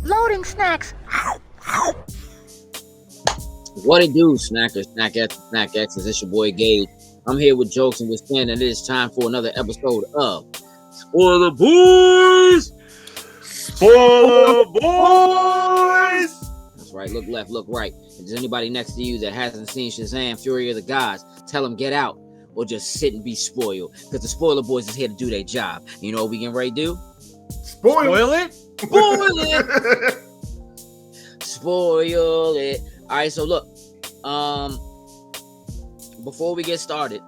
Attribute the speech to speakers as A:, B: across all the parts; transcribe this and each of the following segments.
A: Loading snacks.
B: What it do, Snackers, Snack X's? It's your boy Gage. I'm here with Jokes and with Stan, and it is time for another episode of Spoiler Boys.
C: Spoiler Boys.
B: That's right. Look left, look right. If there's anybody next to you that hasn't seen Shazam, Fury of the Gods, tell them get out or just sit and be spoiled. Because the Spoiler Boys is here to do their job. You know what we getting ready to do?
C: Spoil it.
B: Spoil it. Spoil it. All right, so look, before we get started,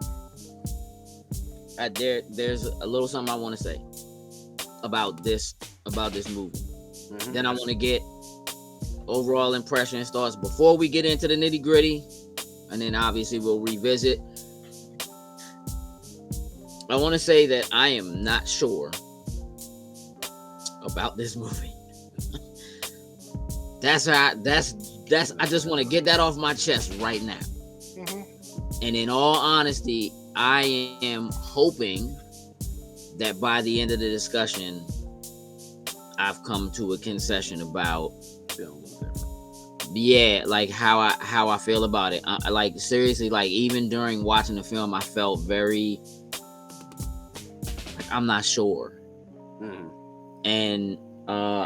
B: there's a little something I want to say about this movie. Mm-hmm. Then I want to get overall impressions, thoughts before we get into the nitty gritty, and then obviously we'll revisit. I want to say that I am not sure about this movie. I just want to get that off my chest right now. Mm-hmm. And in all honesty, I am hoping that by the end of the discussion, I've come to a concession about, like how I feel about it. Like seriously, like even during watching the film, I felt very, like, I'm not sure. Mm-hmm. And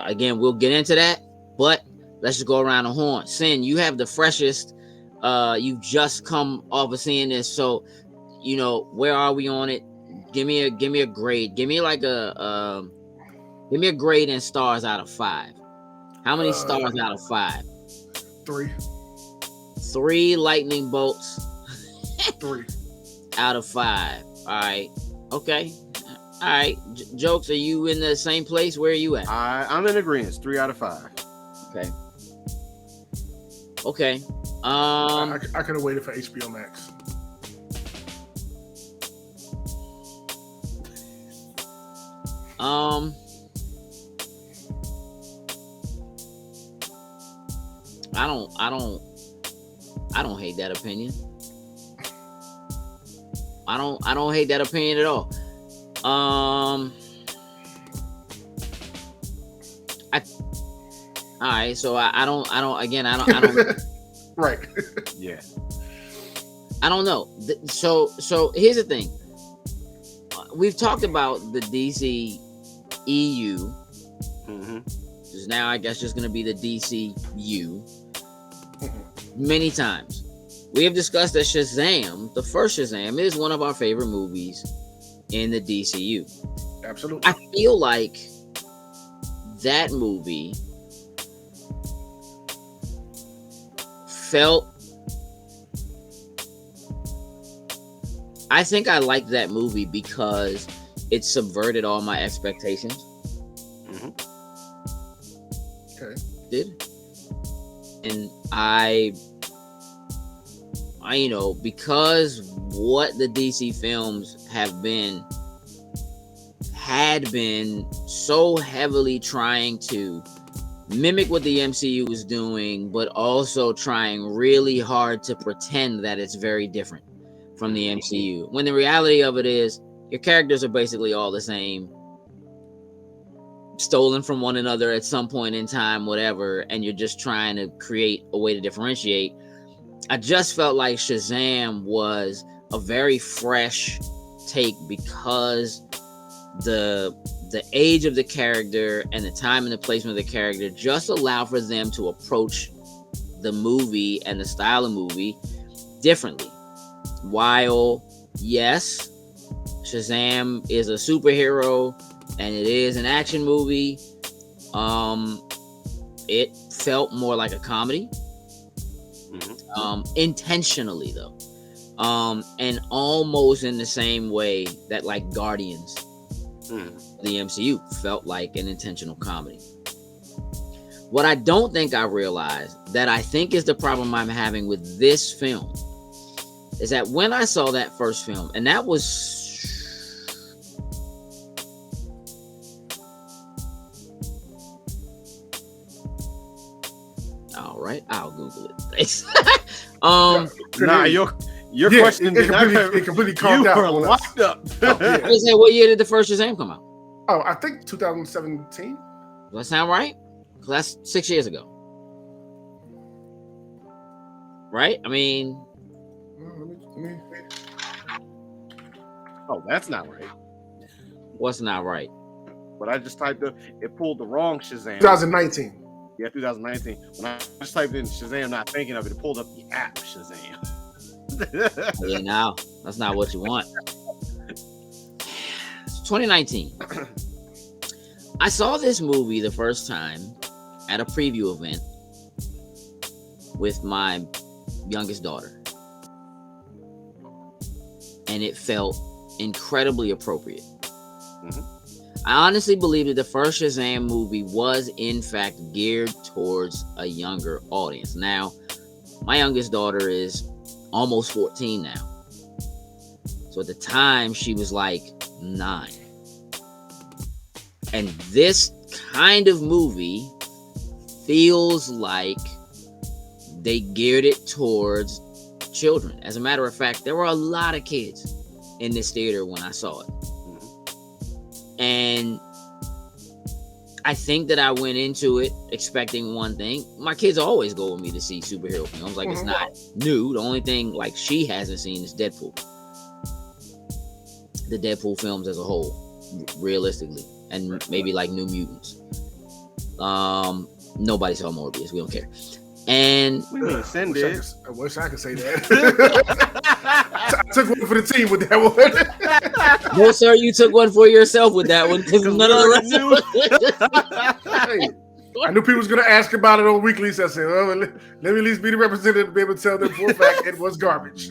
B: again, we'll get into that, but let's just go around the horn. Sin, you have the freshest. You've just come off of seeing this, so you know where are we on it? Give me a grade. Give me a grade in stars out of 5. How many stars out of 5?
D: 3.
B: 3 lightning bolts.
D: 3
B: out of 5. All right. Okay. All right. Jokes, are you in the same place? Where are you at?
C: I'm in agreement. 3 out of 5.
B: Okay.
D: I could have waited for HBO Max.
B: I don't hate that opinion. I don't hate that opinion at all. All right, so I don't
D: right.
C: Yeah.
B: I don't know. So here's the thing. We've talked about the DC EU. Mm-hmm. Which is now I guess just going to be the DCU. Many times. We have discussed that Shazam, the first Shazam, is one of our favorite movies in the DCU.
D: Absolutely.
B: I feel like that movie I think I liked that movie because it subverted all my expectations.
C: Mm-hmm.
D: Okay.
B: Did. And I because what the DC films had been so heavily trying to mimic what the MCU was doing, but also trying really hard to pretend that it's very different from the MCU. When the reality of it is, your characters are basically all the same, stolen from one another at some point in time, whatever, and you're just trying to create a way to differentiate. I just felt like Shazam was a very fresh take because the age of the character and the time and the placement of the character just allow for them to approach the movie and the style of movie differently. While, yes, Shazam is a superhero and it is an action movie, it felt more like a comedy. Intentionally though. And almost in the same way that like Guardians, the MCU, felt like an intentional comedy. What I don't think I realized, that I think is the problem I'm having with this film, is that when I saw that first film, and that was all right, I'll Google it. Thanks.
C: Your question
D: it completely calmed down.
C: You were locked up.
B: I say, what year did the first Shazam come out?
D: Oh, I think 2017.
B: Does that sound right? That's 6 years ago. Right? I mean,
C: Oh, that's not right.
B: what's not right?
C: But I just typed it pulled the wrong Shazam.
D: 2019.
C: Yeah, 2019. When I just typed in Shazam, not thinking of it, it pulled up the app Shazam.
B: Yeah, now that's not what you want. 2019. I saw this movie the first time at a preview event with my youngest daughter, and it felt incredibly appropriate.
C: Mhm.
B: I honestly believe that the first Shazam movie was in fact geared towards a younger audience. Now, my youngest daughter is almost 14 now. So at the time, she was like 9. And this kind of movie feels like they geared it towards children. As a matter of fact, there were a lot of kids in this theater when I saw it. And I think that I went into it expecting one thing. My kids always go with me to see superhero films. Like, it's not new. The only thing like she hasn't seen is Deadpool. The Deadpool films as a whole, realistically. And maybe like New Mutants. Nobody saw Morbius. We don't care. And
C: we mean send it.
D: I wish I could say that. I took one for the team with that one.
B: No, sir, you took one for yourself with that one because none of the rest
D: Hey, I knew people was going to ask about it on weekly, so I said, well, let me at least be the representative to be able to tell them for a fact it was garbage.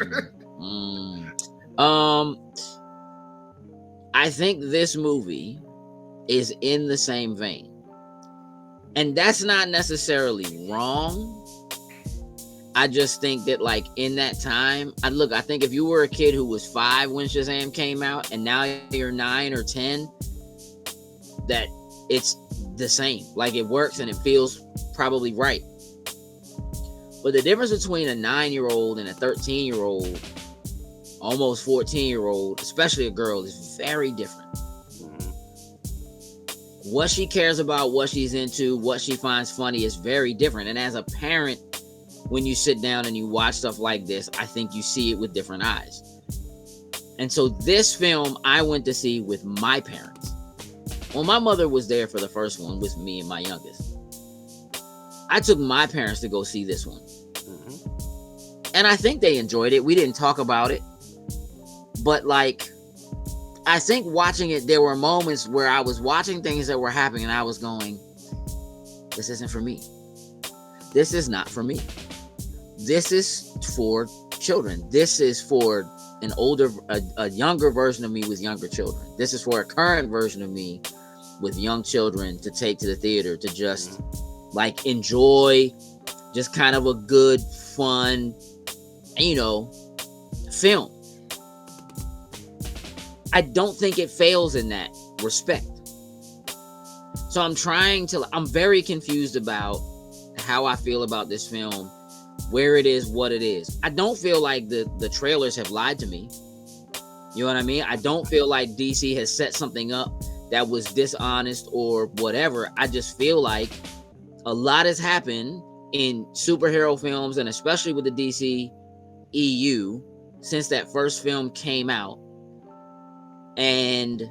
B: I think this movie is in the same vein. And that's not necessarily wrong. I just think that, like, in that time, I think if you were a kid who was 5 when Shazam came out and now you're 9 or 10, that it's the same. Like, it works and it feels probably right. But the difference between a 9-year-old and a 13-year-old, almost 14-year-old, especially a girl, is very different. What she cares about, what she's into, what she finds funny is very different. And as a parent, when you sit down and you watch stuff like this, I think you see it with different eyes. And so this film I went to see with my parents. Well, my mother was there for the first one with me and my youngest. I took my parents to go see this one. And I think they enjoyed it. We didn't talk about it. But like, I think watching it, there were moments where I was watching things that were happening and I was going, this isn't for me. This is not for me. This is for children. This is for a younger version of me with younger children. This is for a current version of me with young children to take to the theater to just like enjoy just kind of a good, fun, film. I don't think it fails in that respect. So I'm very confused about how I feel about this film, where it is, what it is. I don't feel like the trailers have lied to me. You know what I mean? I don't feel like DC has set something up that was dishonest or whatever. I just feel like a lot has happened in superhero films, and especially with the DC EU, since that first film came out. And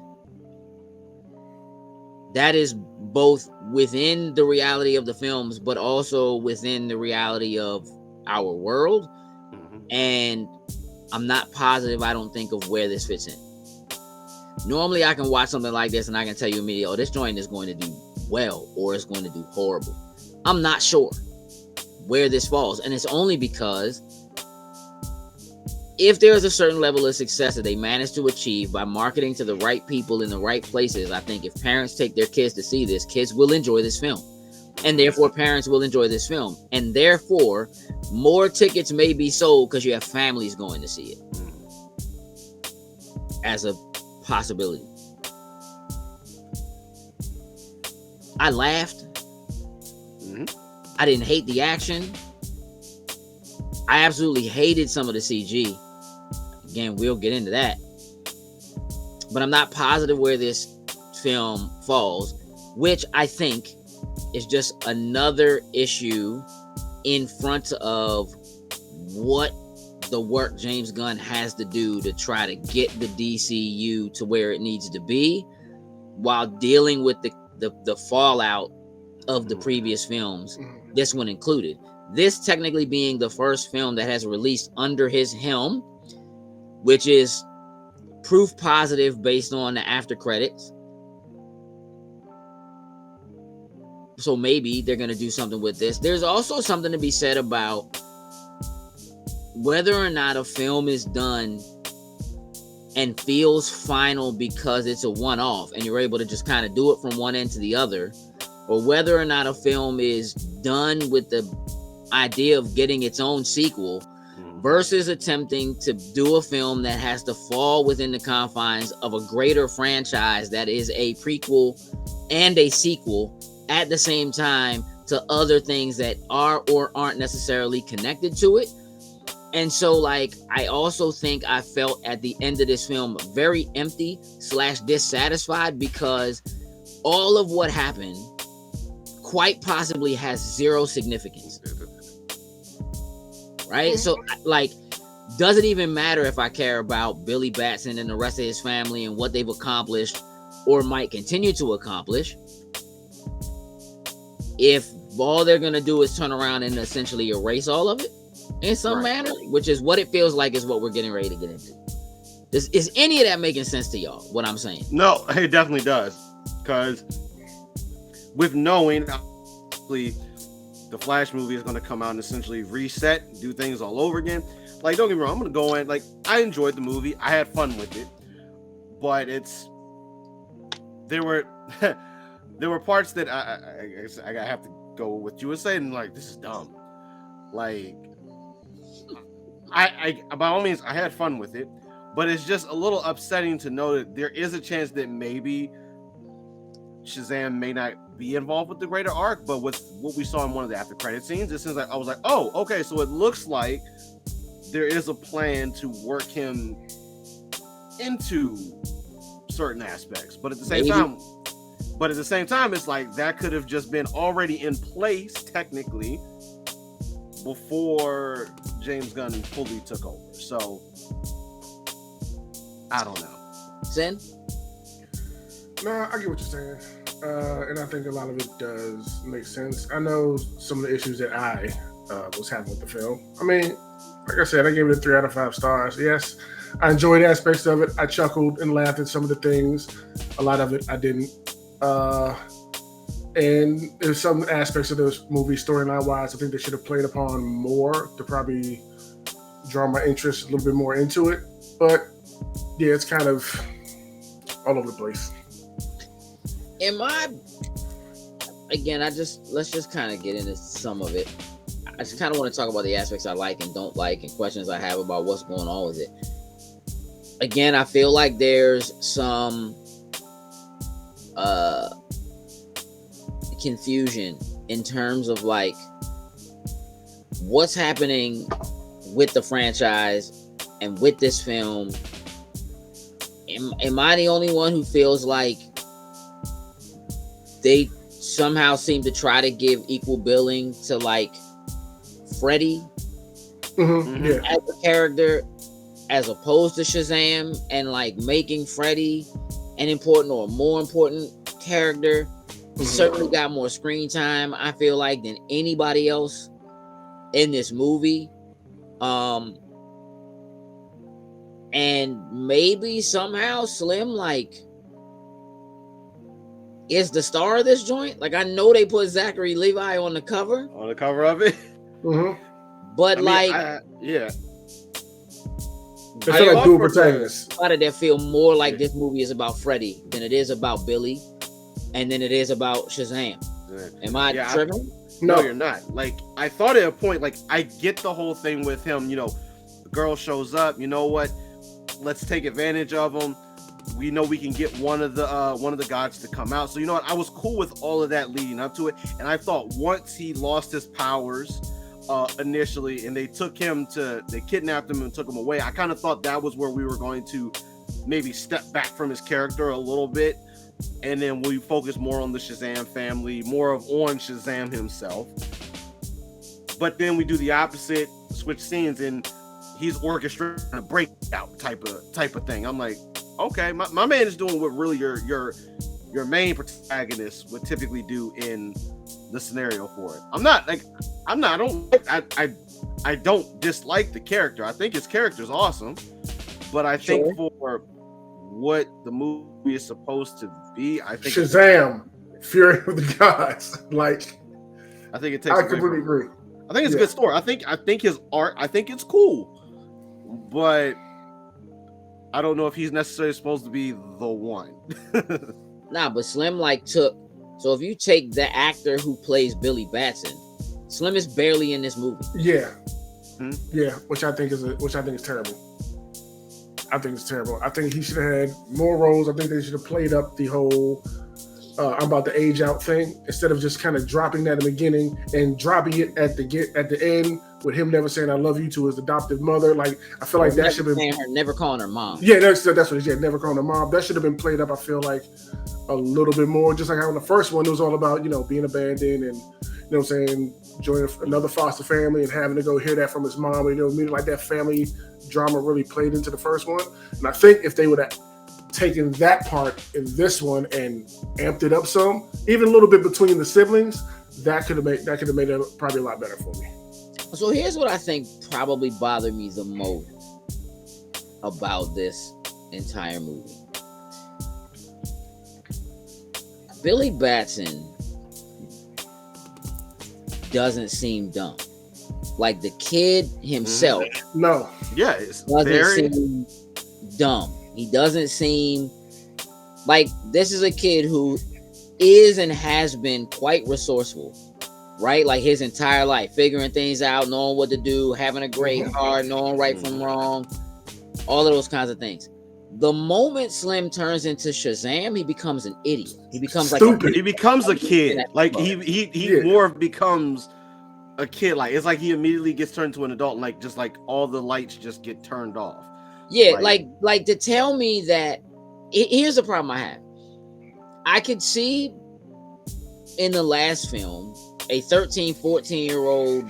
B: that is both within the reality of the films, but also within the reality of our world. And I'm not positive, I don't think, of where this fits in. Normally, I can watch something like this and I can tell you immediately, this joint is going to do well or it's going to do horrible. I'm not sure where this falls. And it's only because if there's a certain level of success that they manage to achieve by marketing to the right people in the right places, I think if parents take their kids to see this, kids will enjoy this film. And therefore, parents will enjoy this film. And therefore, more tickets may be sold because you have families going to see it as a possibility. I laughed. I didn't hate the action. I absolutely hated some of the CG. Again, we'll get into that. But I'm not positive where this film falls, which I think It's just another issue in front of what the work James Gunn has to do to try to get the DCU to where it needs to be, while dealing with the fallout of the previous films, this one included. This technically being the first film that has released under his helm, which is proof positive based on the after credits. So maybe they're going to do something with this. There's also something to be said about whether or not a film is done and feels final because it's a one-off and you're able to just kind of do it from one end to the other, or whether or not a film is done with the idea of getting its own sequel versus attempting to do a film that has to fall within the confines of a greater franchise that is a prequel and a sequel at the same time to other things that are or aren't necessarily connected to it. And so, like, I also think I felt at the end of this film very empty / dissatisfied because all of what happened quite possibly has zero significance. Right? So, like, does it even matter if I care about Billy Batson and the rest of his family and what they've accomplished or might continue to accomplish if all they're going to do is turn around and essentially erase all of it in some manner, which is what it feels like is what we're getting ready to get into. Is any of that making sense to y'all, what I'm saying?
C: No, it definitely does. Because with knowing the Flash movie is going to come out and essentially reset, do things all over again. Like, don't get me wrong, I'm going to go in. Like, I enjoyed the movie. I had fun with it. But there were parts that I have to go with what you were saying. Like, this is dumb. Like, I by all means, I had fun with it. But it's just a little upsetting to know that there is a chance that maybe Shazam may not be involved with the greater arc, but with what we saw in one of the after credit scenes, it seems like I was like, oh, okay, so it looks like there is a plan to work him into certain aspects. But at the same time, it's like that could have just been already in place technically before James Gunn fully took over. So I don't know.
B: Zen?
D: No, I get what you're saying. And I think a lot of it does make sense. I know some of the issues that I was having with the film. I mean, like I said, I gave it a 3 out of 5 stars. Yes, I enjoyed aspects of it. I chuckled and laughed at some of the things. A lot of it I didn't. And there's some aspects of this movie storyline-wise I think they should have played upon more to probably draw my interest a little bit more into it. But yeah, it's kind of all over the place.
B: Let's just kind of get into some of it. I just kind of want to talk about the aspects I like and don't like and questions I have about what's going on with it. Again, I feel like there's some confusion in terms of like what's happening with the franchise and with this film. Am I the only one who feels like they somehow seem to try to give equal billing to like Freddy as a character as opposed to Shazam, and like making Freddy an important or more important character? Certainly got more screen time, I feel like, than anybody else in this movie. And maybe somehow Slim like is the star of this joint. Like, I know they put Zachary Levi on the cover
C: of it.
B: But
C: yeah,
D: they feel like dual protagonists.
B: Why did that feel more like this movie is about Freddy than it is about Billy, and then it is about Shazam? Am I tripping?
C: No, you're not. Like, I thought at a point, like, I get the whole thing with him. You know, the girl shows up. You know what? Let's take advantage of him. We know we can get one of the gods to come out. So you know what? I was cool with all of that leading up to it, and I thought once he lost his powers initially, and they kidnapped him and took him away, I kind of thought that was where we were going to maybe step back from his character a little bit. and then we focus more on the Shazam family, more of on Shazam himself. But then we do the opposite, switch scenes, and he's orchestrating a breakout type of thing. I'm like, okay, my man is doing what really your main protagonist would typically do in the scenario for it. I don't dislike the character. I think his character's awesome, but I think for what the movie is supposed to be, I think
D: Shazam, Fury of the Gods. Like,
C: I think it takes.
D: I completely agree.
C: I think it's a good story. I think his art. I think it's cool, but I don't know if he's necessarily supposed to be the one.
B: Nah, but Slim took. So if you take the actor who plays Billy Batson, Slim is barely in this movie.
D: Yeah, yeah, which I think is terrible. I think it's terrible. I think he should have had more roles. I think they should have played up the whole I'm about to age out thing instead of just kind of dropping that in the beginning and dropping it at the end with him never saying I love you to his adoptive mother. Like, I feel like that should have been
B: never calling her mom.
D: Yeah, that's what it is. Yeah, never calling her mom. That should have been played up. I feel like a little bit more, just like how in the first one it was all about being abandoned and what I'm saying, joining another foster family and having to go hear that from his mom. Meaning like that family drama really played into the first one. And I think if they would have taken that part in this one and amped it up some, even a little bit between the siblings, that could have made it probably a lot better for me.
B: So here's what I think probably bothered me the most about this entire movie. Billy Batson doesn't seem dumb. Like the kid himself.
D: No.
C: Yeah, it's
B: doesn't seem dumb. He doesn't seem like this is a kid who is and has been quite resourceful, right? Like his entire life, figuring things out, knowing what to do, having a great heart, knowing right from wrong, all of those kinds of things. The moment Slim turns into Shazam, he becomes an idiot. He becomes
C: stupid. He becomes a kid. Like he more becomes a kid. Like it's like he immediately gets turned to an adult, and like just like all the lights just get turned off.
B: Yeah, like to tell me that. Here's the problem I have. I could see in the last film a 13, 14-year-old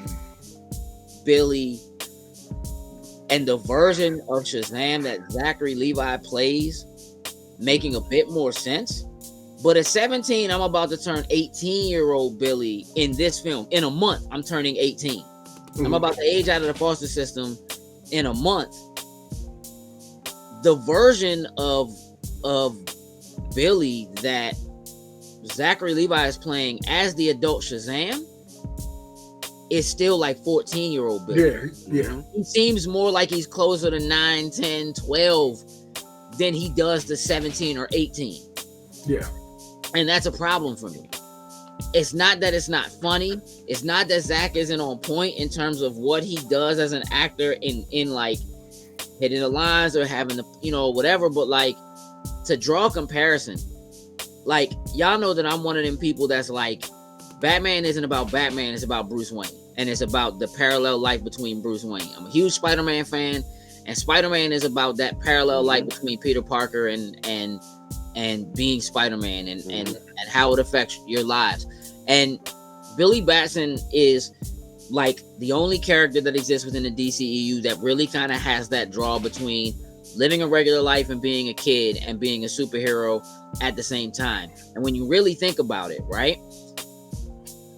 B: Billy and the version of Shazam that Zachary Levi plays making a bit more sense. But at 17, I'm about to turn 18-year-old Billy in this film. In a month, I'm turning 18. I'm about to age out of the foster system in a month. The version of Billy that Zachary Levi is playing as the adult Shazam is still like 14-year-old Billy.
D: Yeah.
B: He seems more like he's closer to 9, 10, 12 than he does to 17 or 18.
D: Yeah.
B: And that's a problem for me. It's not that it's not funny. It's not that Zach isn't on point in terms of what he does as an actor in like hitting the lines or having the, whatever. But like to draw a comparison, like y'all know that I'm one of them people that's like, Batman isn't about Batman, it's about Bruce Wayne. And it's about the parallel life between Bruce Wayne. I'm a huge Spider-Man fan, and Spider-Man is about that parallel life between Peter Parker and being Spider-Man and how it affects your lives. And Billy Batson is like the only character that exists within the DCEU that really kind of has that draw between living a regular life and being a kid and being a superhero at the same time. And when you really think about it, right?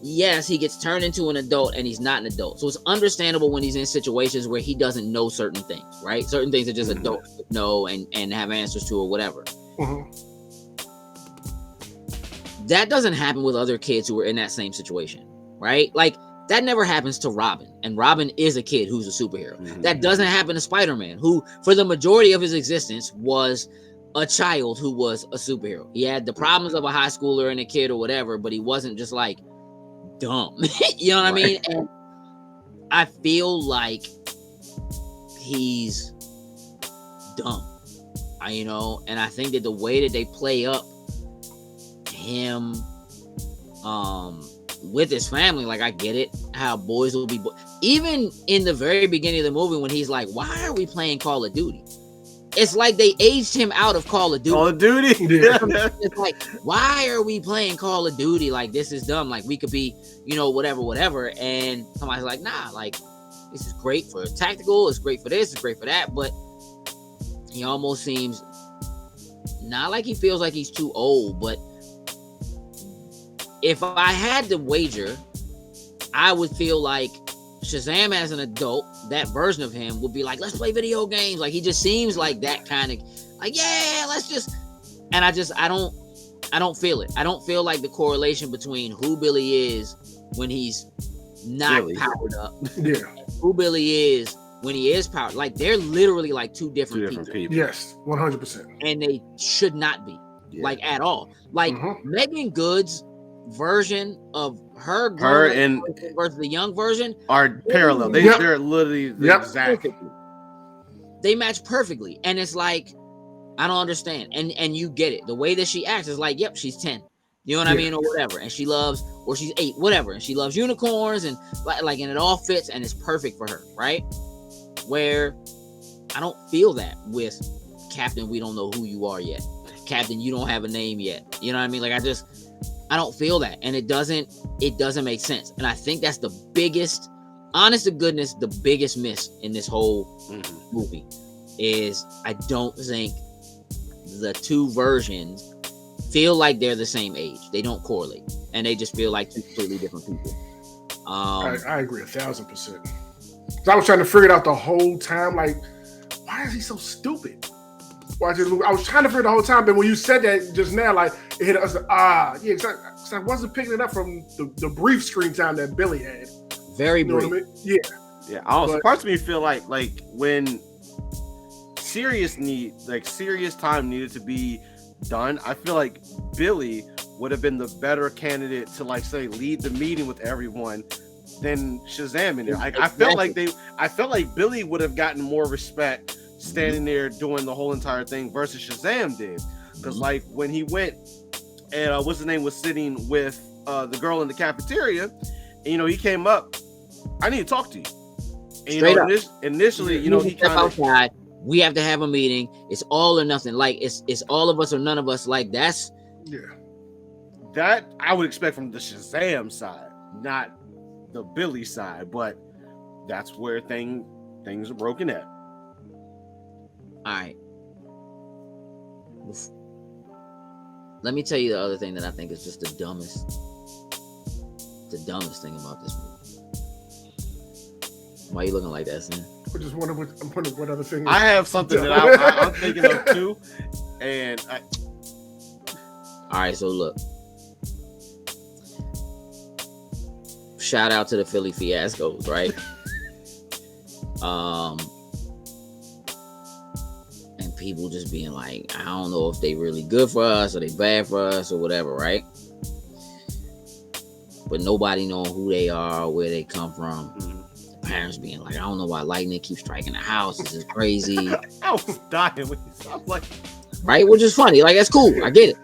B: Yes, he gets turned into an adult and he's not an adult. So it's understandable when he's in situations where he doesn't know certain things, right? Certain things that just adults know and have answers to or whatever. That doesn't happen with other kids who are in that same situation, right? Like that never happens to Robin, and Robin is a kid who's a superhero. That doesn't happen to Spider-Man, who for the majority of his existence was a child who was a superhero. He had the problems of a high schooler and a kid or whatever, but he wasn't just like dumb. You know what I mean? And I feel like he's dumb. And I think that the way that they play up him with his family, like I get it, how boys will be even in the very beginning of the movie when he's like, why are we playing Call of Duty? it's like they aged him out of Call of Duty.
C: Call of Duty.
D: Yeah.
B: It's like, why are we playing Call of Duty? Like, this is dumb. Like, we could be, whatever. And somebody's like, nah, like, this is great for tactical. It's great for this. It's great for that. But he almost seems not like he feels like he's too old. But if I had to wager, I would feel like Shazam as an adult, that version of him would be like, let's play video games. Like, he just seems like that kind of, like, yeah, let's just, and I don't feel it. I don't feel like the correlation between who Billy is when he's not powered up,
D: Yeah.
B: and who Billy is when he is powered. Like, they're literally like two different people.
D: Yes, 100%.
B: And they should not be, like, at all. Like, Megan Good's version of her
C: and
B: versus the young version
C: are parallel. They're literally the exact.
B: They match perfectly, and it's like, I don't understand. And you get it. The way that she acts is like, yep, she's 10. You know what I mean, or whatever. And she loves, or she's 8, whatever. And she loves unicorns, and like, and it all fits, and it's perfect for her, right? Where I don't feel that with Captain. We don't know who you are yet. Captain, you don't have a name yet. You know what I mean? Like, I don't feel that, and it doesn't make sense. And I think that's the biggest, honest to goodness, the biggest miss in this whole movie is I don't think the two versions feel like they're the same age. They don't correlate, and they just feel like two completely different people.
D: I agree 1,000%. I was trying to figure it out the whole time. Like, why is he so stupid? I was trying to figure it the whole time, but when you said that just now, like, it hit us. Yeah, because I wasn't picking it up from the brief screen time that Billy had.
B: Very brief.
D: What I mean? Yeah.
C: Yeah. Also, parts of me feel like when serious time needed to be done, I feel like Billy would have been the better candidate to, like, say, lead the meeting with everyone than Shazam in there. I felt like Billy would have gotten more respect standing there doing the whole entire thing versus Shazam did. Because like when he went and what's his name was sitting with the girl in the cafeteria, and, he came up, I need to talk to you. And initially, he kind of,
B: we have to have a meeting. It's all or nothing. Like, it's all of us or none of us. Like, that's
C: that I would expect from the Shazam side, not the Billy side. But that's where things are broken at.
B: All right. Let me tell you the other thing that I think is just the dumbest thing about this movie. Why are you looking like that, Sam?
D: I just wonder what other thing.
C: I have something that I'm thinking of too, and
B: all right. So look, shout out to the Philly Fiascos, right? And people just being like, I don't know if they really good for us or they bad for us or whatever, right? But nobody knowing who they are or where they come from. The parents being like, I don't know why lightning keeps striking the house. This is crazy.
C: I was dying when you stopped, like,
B: right? Which is funny. Like, that's cool. I get it.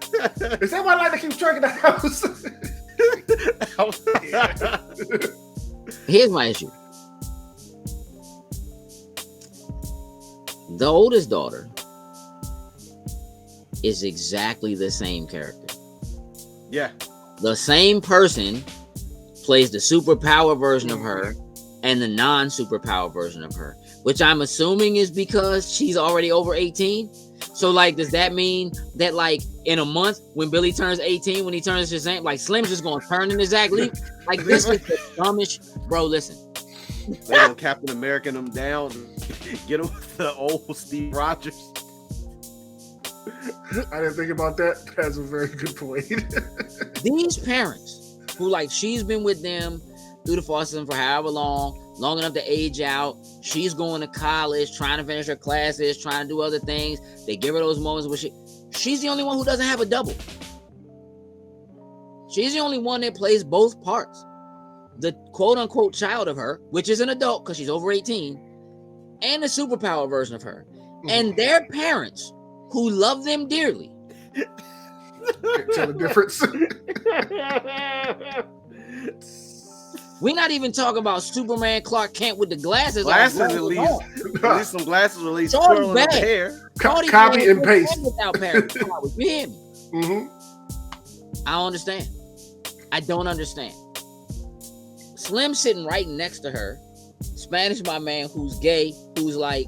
D: Is that why lightning keeps striking the house?
B: Here's my issue. The oldest daughter is exactly the same character.
C: Yeah.
B: The same person plays the superpower version of her and the non-superpower version of her, which I'm assuming is because she's already over 18. So, like, does that mean that, like, in a month when Billy turns 18, when he turns Shazam, like, Slim's just gonna turn into Zach Leaf? Like, this is the dumbest, bro. Listen,
C: they gonna Captain America them down, get him with the old Steve Rogers.
D: I didn't think about that. That's a very good point.
B: These parents who, like, she's been with them through the foster system for however long enough to age out. She's going to college, trying to finish her classes, trying to do other things. They give her those moments where she's the only one who doesn't have a double. She's the only one that plays both parts. The quote-unquote child of her, which is an adult because she's over 18, and the superpower version of her. And their parents, who love them dearly.
D: Can't tell the difference.
B: We're not even talking about Superman Clark Kent with the glasses.
C: Glasses, at least some glasses, at least twirling the hair.
D: Copy and paste
B: without parents. You hear me?
D: Mm-hmm.
B: I don't understand. I don't understand. Slim sitting right next to her, Spanish my man who's gay, who's like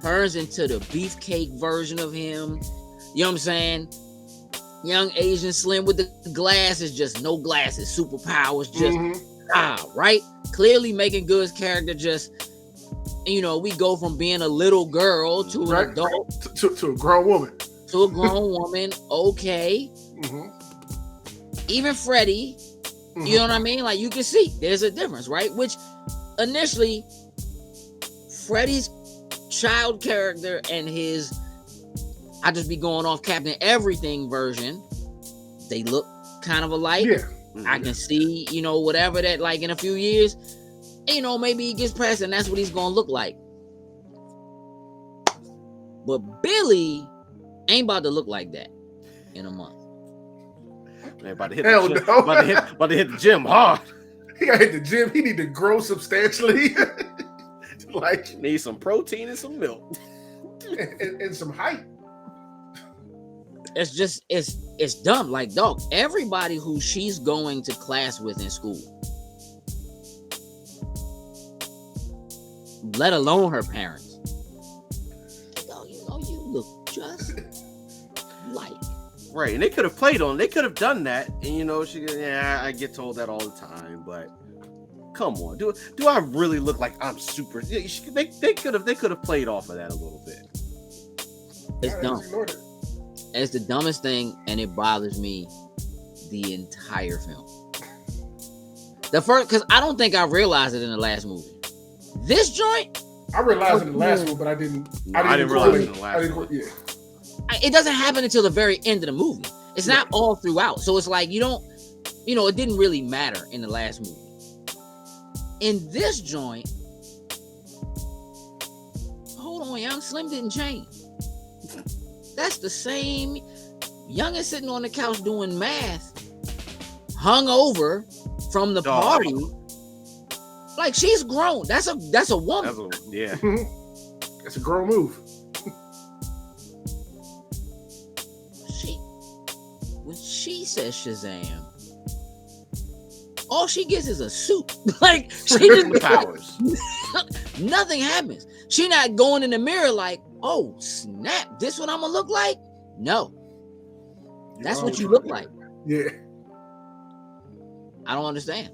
B: turns into the beefcake version of him. You know what I'm saying? Young Asian Slim with the glasses, just no glasses, superpowers, just right? Clearly making Good's character just, you know, we go from being a little girl to an adult
D: to a grown woman.
B: To a grown woman, okay. Even Freddie, you know what I mean? Like you can see there's a difference, right? Which initially, Freddie's child character and his I just be going off Captain Everything version, they look kind of alike.
D: Yeah.
B: I can see, you know, whatever that like in a few years, you know, maybe he gets past and that's what he's gonna look like. But Billy ain't about to look like that in a month.
C: Man, about to hit the gym. About to hit the gym hard.
D: He gotta hit the gym. He need to grow substantially. Like
C: need some protein and some milk.
D: and some height.
B: It's just it's dumb. Like, dog, everybody who she's going to class with in school, let alone her parents. Dog, you know, you look just like.
C: Right, and they could have played on. They could have done that, and you know, I get told that all the time, but come on, do I really look like I'm super? They could have played off of that a little bit.
B: It's dumb. It's the dumbest thing, and it bothers me the entire film. The first, because I don't think I realized it in the last movie. This joint,
D: I realized in the last one, but I didn't
C: realize it in the last one.
D: Yeah.
B: It doesn't happen until the very end of the movie. It's not all throughout, so it's like you don't, you know, it didn't really matter in the last movie. In this joint, hold on, Young Slim didn't change. That's the same. Young is sitting on the couch doing math, hungover from the party. Like she's grown. That's a woman.
C: Yeah.
D: That's a grown move.
B: When she says Shazam, all she gets is a suit. Like she just
C: powers.
B: Nothing happens. She not going in the mirror like, oh snap, this what I'm gonna look like? No. That's what you look like.
D: Yeah.
B: I don't understand.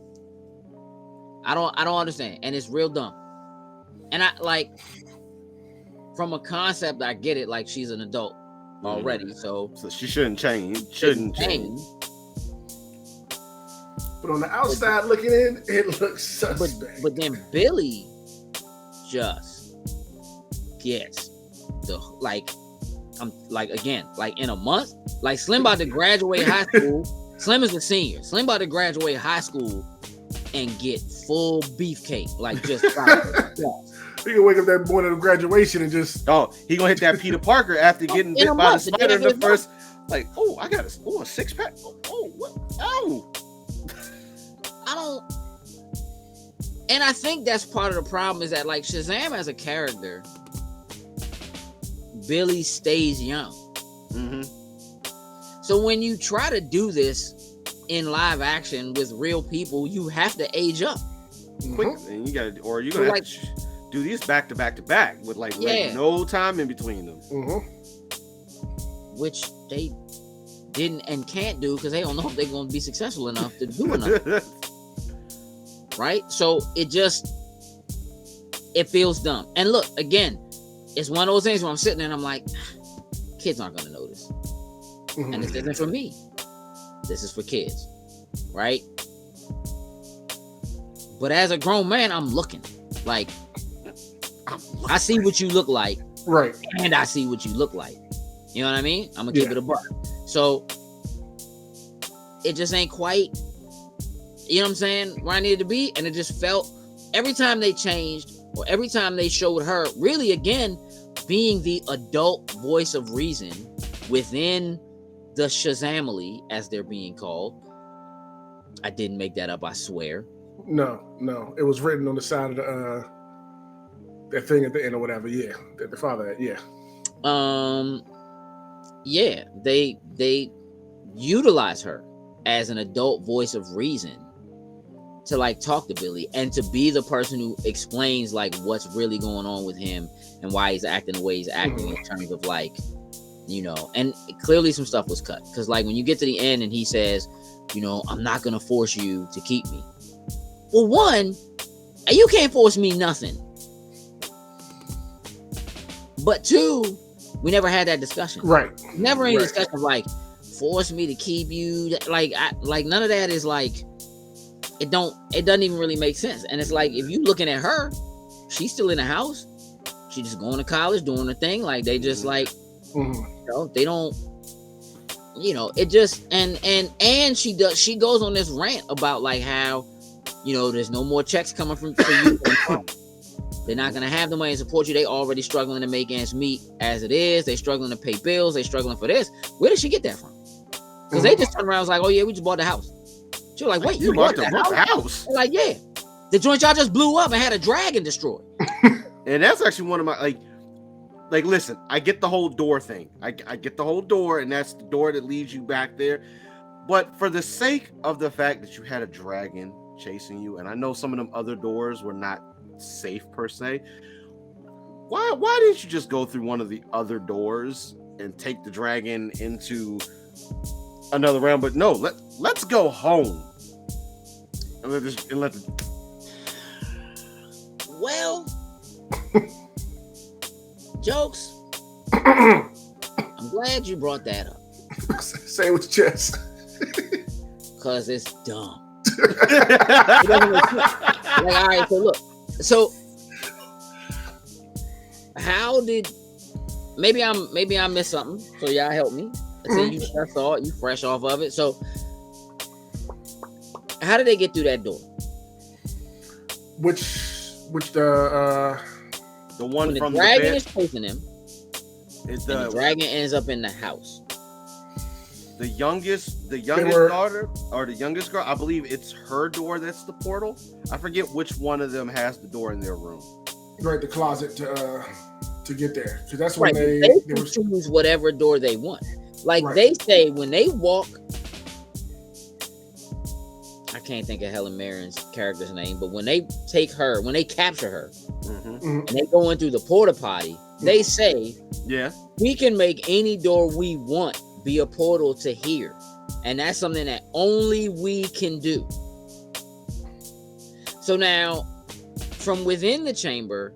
B: I don't understand. And it's real dumb. And I like from a concept, I get it, like she's an adult already. So
C: she shouldn't change.
D: But on the outside looking in, it looks suspect.
B: But then Billy just gets the I'm like again, like in a month, like Slim about to graduate high school. Slim is a senior. Slim about to graduate high school and get full beefcake, like just.
D: He can wake up that morning of graduation and just.
C: Oh, he gonna hit that Peter Parker after getting bit by the spider in the first. Like, oh, I got a 6-pack. Oh, what? Oh.
B: I don't. And I think that's part of the problem is that like Shazam as a character, Billy stays young. So when you try to do this in live action with real people, you have to age up
C: quick, and you're gonna have to do these back to back with like no time in between them.
B: Which they didn't and can't do because they don't know if they're going to be successful enough to do enough. Right? So it feels dumb. And look, again, it's one of those things where I'm sitting there and I'm like, kids aren't going to know this. And this isn't for me. This is for kids. Right? But as a grown man, I'm looking. Like, I see what you look like.
D: Right.
B: And I see what you look like. You know what I mean? I'm going to keep it a buck. So, it just ain't quite, you know what I'm saying, where I needed to be. And it just felt, every time they changed, or every time they showed her, really, again, being the adult voice of reason within the Shazamily, as they're being called. I didn't make that up, I swear.
D: No. It was written on the side of the that thing at the end or whatever. Yeah. The father, yeah.
B: Yeah, they utilize her as an adult voice of reason to like talk to Billy and to be the person who explains like what's really going on with him and why he's acting the way he's acting in terms of like, you know, and clearly some stuff was cut because like when you get to the end and he says, you know, I'm not gonna force you to keep me. Well, one, you can't force me nothing. But two, we never had that discussion.
D: Right.
B: Never any discussion of like force me to keep you. Like none of that is like it doesn't even really make sense. And it's like if you looking at her, she's still in the house. She just going to college, doing her thing. Like they just like you know, they don't, you know, it just and she goes on this rant about like how, you know, there's no more checks coming for you. They're not going to have the money to support you. They already struggling to make ends meet as it is. They struggling to pay bills. They struggling for this. Where did she get that from? Because they just turned around and was like, oh, yeah, we just bought the house. She was like, wait, you bought the house? They're like, yeah. The joint y'all just blew up and had a dragon destroyed.
C: And that's actually one of my, like, listen, I get the whole door thing. I get the whole door, and that's the door that leads you back there. But for the sake of the fact that you had a dragon chasing you, and I know some of them other doors were not safe per se, why didn't you just go through one of the other doors and take the dragon into another realm? But no, let's go home and let
B: well jokes. I'm glad you brought that up.
D: Say it with your chest.
B: Because it's dumb. It doesn't make sense. Like, all right, so look. So how did maybe I missed something, so y'all help me. I say you just saw it, you fresh off of it. So how did they get through that door?
D: Which
C: the one
B: when
C: from
B: the dragon
C: the bed
B: is chasing him,
C: is
B: and the dragon ends up in the house.
C: The youngest daughter or the youngest girl, I believe it's her door that's the portal. I forget which one of them has the door in their room.
D: Right, the closet to get there. So that's
B: Right,
D: when
B: they can choose whatever door they want. Like they say when they walk, I can't think of Helen Mirren's character's name, but when they capture her, and they go into the porta potty, they say,
C: yeah, we
B: can make any door we want be a portal to here, and that's something that only we can do. So now from within the chamber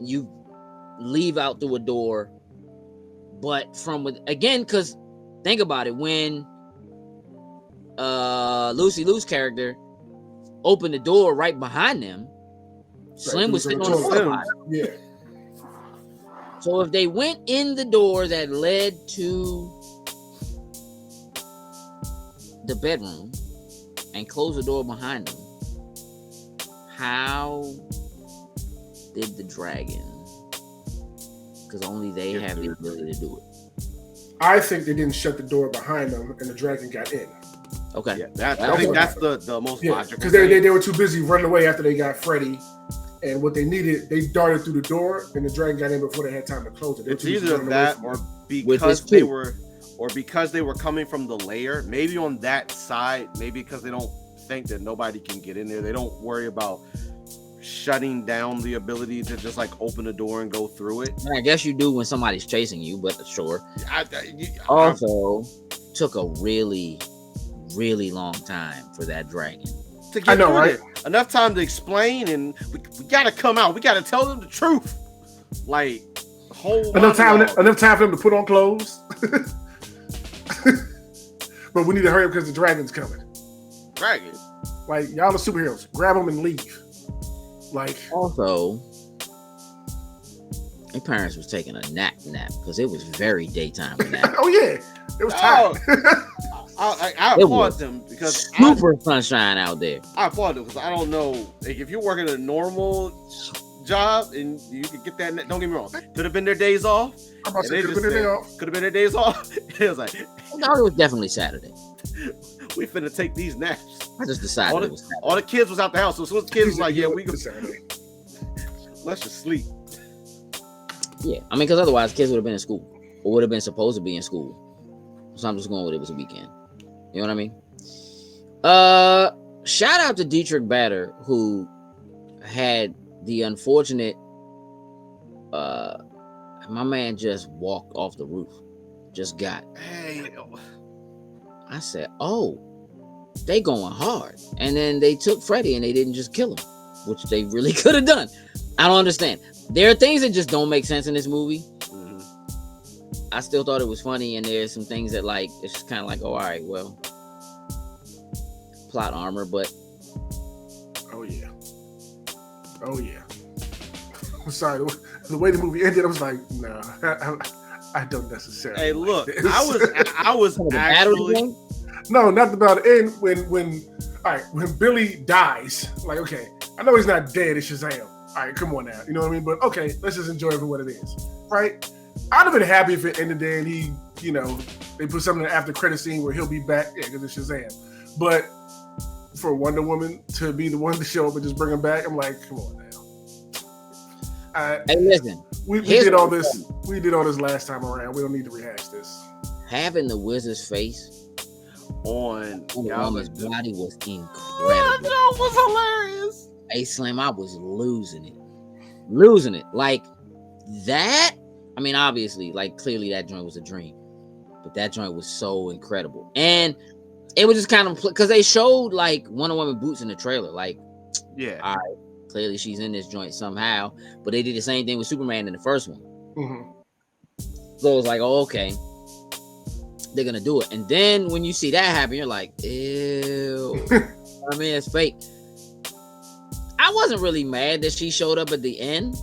B: you leave out through a door, but again, because think about it, when Lucy Liu's character opened the door right behind them, Slim was sitting on the floor.
D: Yeah.
B: So if they went in the door that led to the bedroom and closed the door behind them, how did the dragon? Because only they have the ability to do it.
D: I think they didn't shut the door behind them and the dragon got in.
B: Okay.
C: Yeah, I think that's the most logical.
D: Because they were too busy running away after they got Freddy. And what they needed, they darted through the door, and the dragon got in before they had time to close it.
C: It's either that, or because they were coming from the lair. Maybe on that side, maybe because they don't think that nobody can get in there. They don't worry about shutting down the ability to just like open the door and go through it.
B: I guess you do when somebody's chasing you, but sure. Also, took a really, really long time for that dragon.
C: I know, right? Enough time to explain, and we gotta come out. We gotta tell them the truth. Like, enough
D: time for them to put on clothes. But we need to hurry up because the dragon's coming.
C: Dragon?
D: Like, y'all are superheroes. Grab them and leave. Like,
B: also, my parents was taking a nap because it was very daytime.
D: Oh yeah, it was time.
C: I applaud them because
B: super sunshine out there.
C: I applaud them because I don't know, like, if you're working a normal job and you could get that. Don't get me wrong, could have been their days off. Could have been their days off. It was like,
B: no, it was definitely Saturday.
C: We finna take these naps.
B: I just decided
C: all the kids was out the house, so as soon as the kids was like, yeah, we go Saturday. Let's just sleep.
B: Yeah, I mean, because otherwise kids would have been in school or would have been supposed to be in school. So I'm just going with it was a weekend. You know what I mean? Shout out to Dietrich Bader, who had the unfortunate my man just walked off the roof. Just got.
C: Hey,
B: I said, oh, they going hard. And then they took Freddie and they didn't just kill him, which they really could have done. I don't understand. There are things that just don't make sense in this movie.
C: mhm.
B: I still thought it was funny, and there's some things that like it's just kind of like, oh, all right, well, plot armor, but
D: Oh yeah. Oh yeah. I'm sorry. The way the movie ended, I was like, no, I don't necessarily.
C: Hey,
D: like
C: look,
D: this.
C: I was
B: the battery
C: actually.
B: thing?
D: No, not about the end. When Billy dies, like, okay, I know he's not dead. It's Shazam. All right, come on now, you know what I mean? But okay, let's just enjoy it for what it is, right? I'd have been happy if it ended there and he, you know, they put something in the after credit scene where he'll be back, yeah, because it's Shazam. But for Wonder Woman to be the one to show up and just bring him back, I'm like, come on now.
B: Hey, listen,
D: We
B: here's
D: did all
B: what I'm
D: this. We did all this last time around. We don't need to rehash this.
B: having the wizard's face
C: On
B: on the
C: y'all
B: woman's
C: was-
B: body was incredible.
C: that was hilarious.
B: Hey, Slim, I was losing it. Like that. I mean, obviously, like clearly that joint was a dream, but that joint was so incredible, and it was just kind of because they showed like Wonder Woman boots in the trailer. Like,
C: Yeah.
B: all right, clearly she's in this joint somehow, but they did the same thing with Superman in the first one.
D: Mm-hmm.
B: So it was like, oh, okay, they're gonna do it, and then when you see that happen, you're like, ew. I mean, it's fake. I wasn't really mad that she showed up at the end.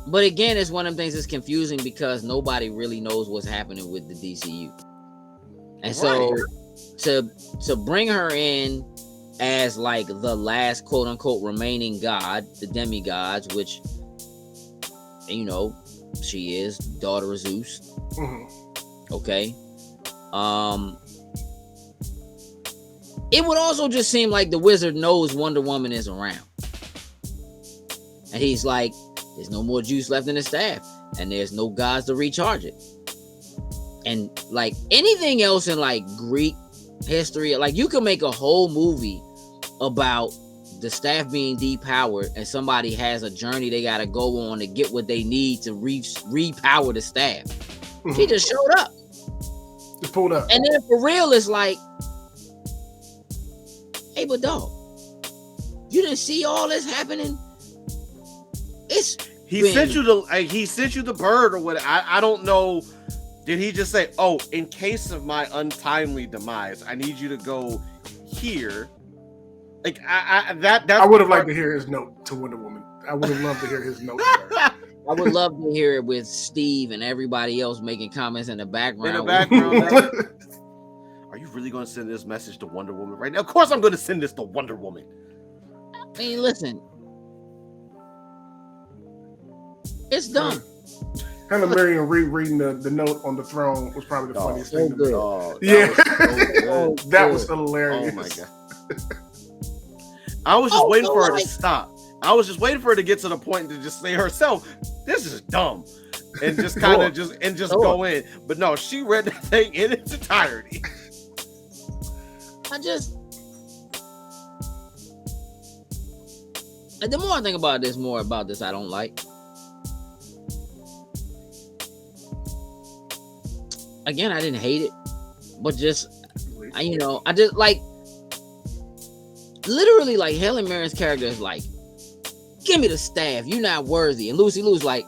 B: But again, it's one of them things that's confusing because nobody really knows what's happening with the DCU. And so to bring her in as like the last quote unquote remaining god, the demigods, which, you know, she is daughter of Zeus.
D: Mm-hmm.
B: Okay. It would also just seem like the wizard knows Wonder Woman is around. And he's like, there's no more juice left in the staff, and there's no gods to recharge it. And like anything else in like Greek history, like you could make a whole movie about the staff being depowered and somebody has a journey they got to go on to get what they need to repower the staff.
D: Mm-hmm.
B: She just showed up.
D: Just pulled up.
B: And then for real, it's like, hey, but dog, you didn't see all this happening?
C: He sent you the bird or what? I don't know. Did he just say, "Oh, in case of my untimely demise, I need you to go here"? Like I
D: would have liked to hear his note to Wonder Woman. I would have loved to hear his note. To her.
B: I would love to hear it with Steve and everybody else making comments in the background.
C: Are you really going to send this message to Wonder Woman right now? Of course, I'm going to send this to Wonder Woman.
B: I mean, listen, it's dumb.
D: Hannah Marion rereading the note on the throne was probably the funniest thing to me.
C: Oh,
D: Yeah,
C: that
D: that was hilarious.
C: Oh my god! I was just waiting for her to stop. I was just waiting for her to get to the point to just say herself, "This is dumb," and just kind of go in. But no, she read that thing in its entirety.
B: The more I think about this, more about this I don't like. Again, I didn't hate it, but just, I just like, literally, like, Helen Mirren's character is like, give me the staff, you're not worthy. And Lucy Liu's like,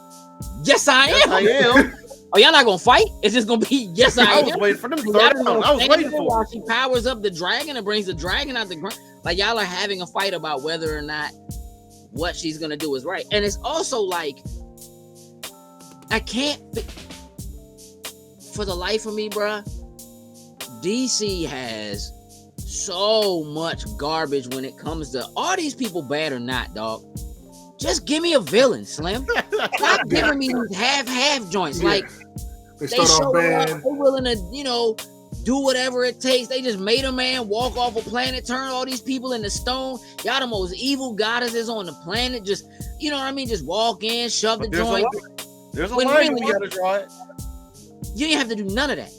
B: yes, I am.
C: I am.
B: Oh, y'all not gonna fight? It's just gonna be, yes, I am.
C: I was waiting for them to throw down. I was waiting for
B: while she powers up the dragon and brings the dragon out the ground. Like, y'all are having a fight about whether or not what she's gonna do is right. And it's also like, I can't, for the life of me, bruh, DC has so much garbage when it comes to, are these people bad or not, dog? Just give me a villain, Slim. Stop giving me these half joints.
D: Yeah.
B: Like,
D: they start off bad.
B: They're willing to, do whatever it takes. They just made a man walk off a planet, turn all these people into stone. Y'all the most evil goddesses on the planet. Just, you know what I mean? Just walk in, shove the joint.
C: There's a line you gotta draw it.
B: You didn't have to do none of that.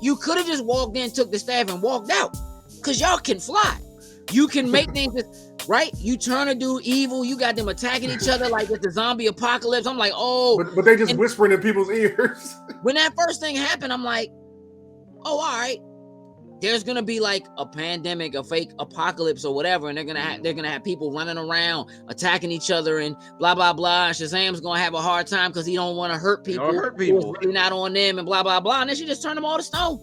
B: You could have just walked in, took the staff, and walked out. Because y'all can fly. You can make things, right? You turn a dude evil. You got them attacking each other like it's the zombie apocalypse. I'm like, oh.
D: But they just whispering in people's ears.
B: When that first thing happened, I'm like, oh, all right. There's gonna be like a pandemic, a fake apocalypse or whatever, and they're gonna have people running around attacking each other and blah blah blah. And Shazam's gonna have a hard time because he don't want to hurt people. It's really not on them and blah blah blah. And then she just turned them all to stone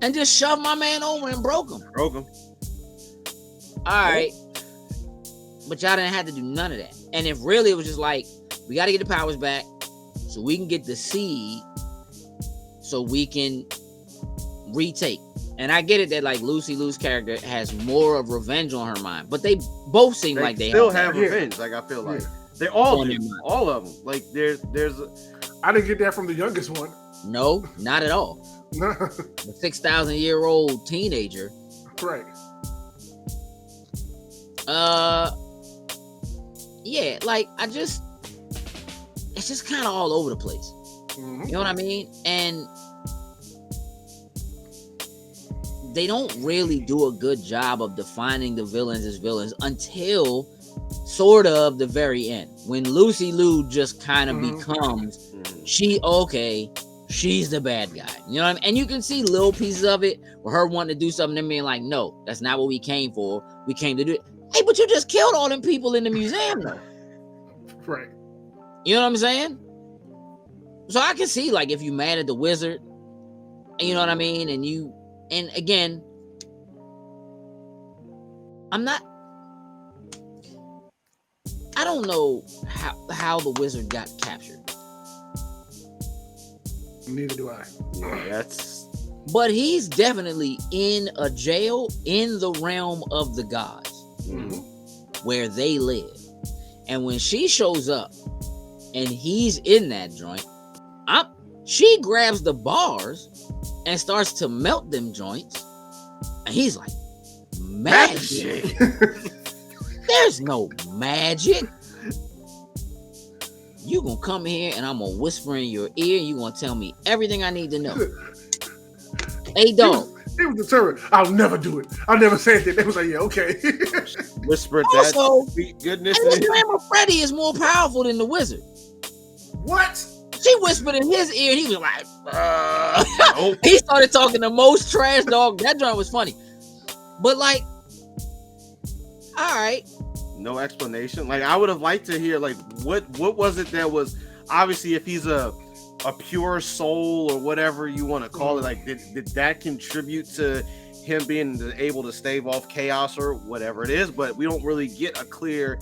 B: and just shoved my man over and broke him. All right, but y'all didn't have to do none of that. And if really it was just like, we got to get the powers back so we can get the seed, so we can retake. And I get it that like Lucy Liu's character has more of revenge on her mind, but they both seem like they
C: still have revenge. Like I feel like they all do, all of them. Like there's
D: I didn't get that from the youngest one.
B: No, not at all.
D: No.
B: The 6,000-year-old teenager.
D: Right.
B: Yeah, like it's just kind of all over the place. Mm-hmm. You know what I mean? And they don't really do a good job of defining the villains as villains until sort of the very end, when Lucy Liu just kind of becomes she's the bad guy. You know what I mean? And you can see little pieces of it where her wanting to do something and being like, no, that's not what we came for. We came to do it. Hey, but you just killed all them people in the museum though.
D: Right.
B: You know what I'm saying? So I can see like if you mad at the wizard, and you know what I mean, and again, I don't know how the wizard got captured.
D: Neither do I.
C: Yeah,
B: but he's definitely in a jail in the realm of the gods, where they live. And when she shows up and he's in that joint, she grabs the bars and starts to melt them joints. And he's like, magic. There's no magic. You gonna come here and I'm gonna whisper in your ear and you gonna tell me everything I need to know. Hey, dog.
D: He was determined. I'll never do it. I'll never say it. They was like, yeah, okay.
C: Whispered
B: also,
C: that goodness.
B: And Grandma Freddy is more powerful than the wizard.
D: What?
B: She whispered in his ear and he was like, he started talking the most trash, dog. That joint was funny. But like, all right.
C: No explanation. Like I would have liked to hear like what was it that was, obviously if he's a pure soul or whatever you want to call it, like did that contribute to him being able to stave off chaos or whatever it is? But we don't really get a clear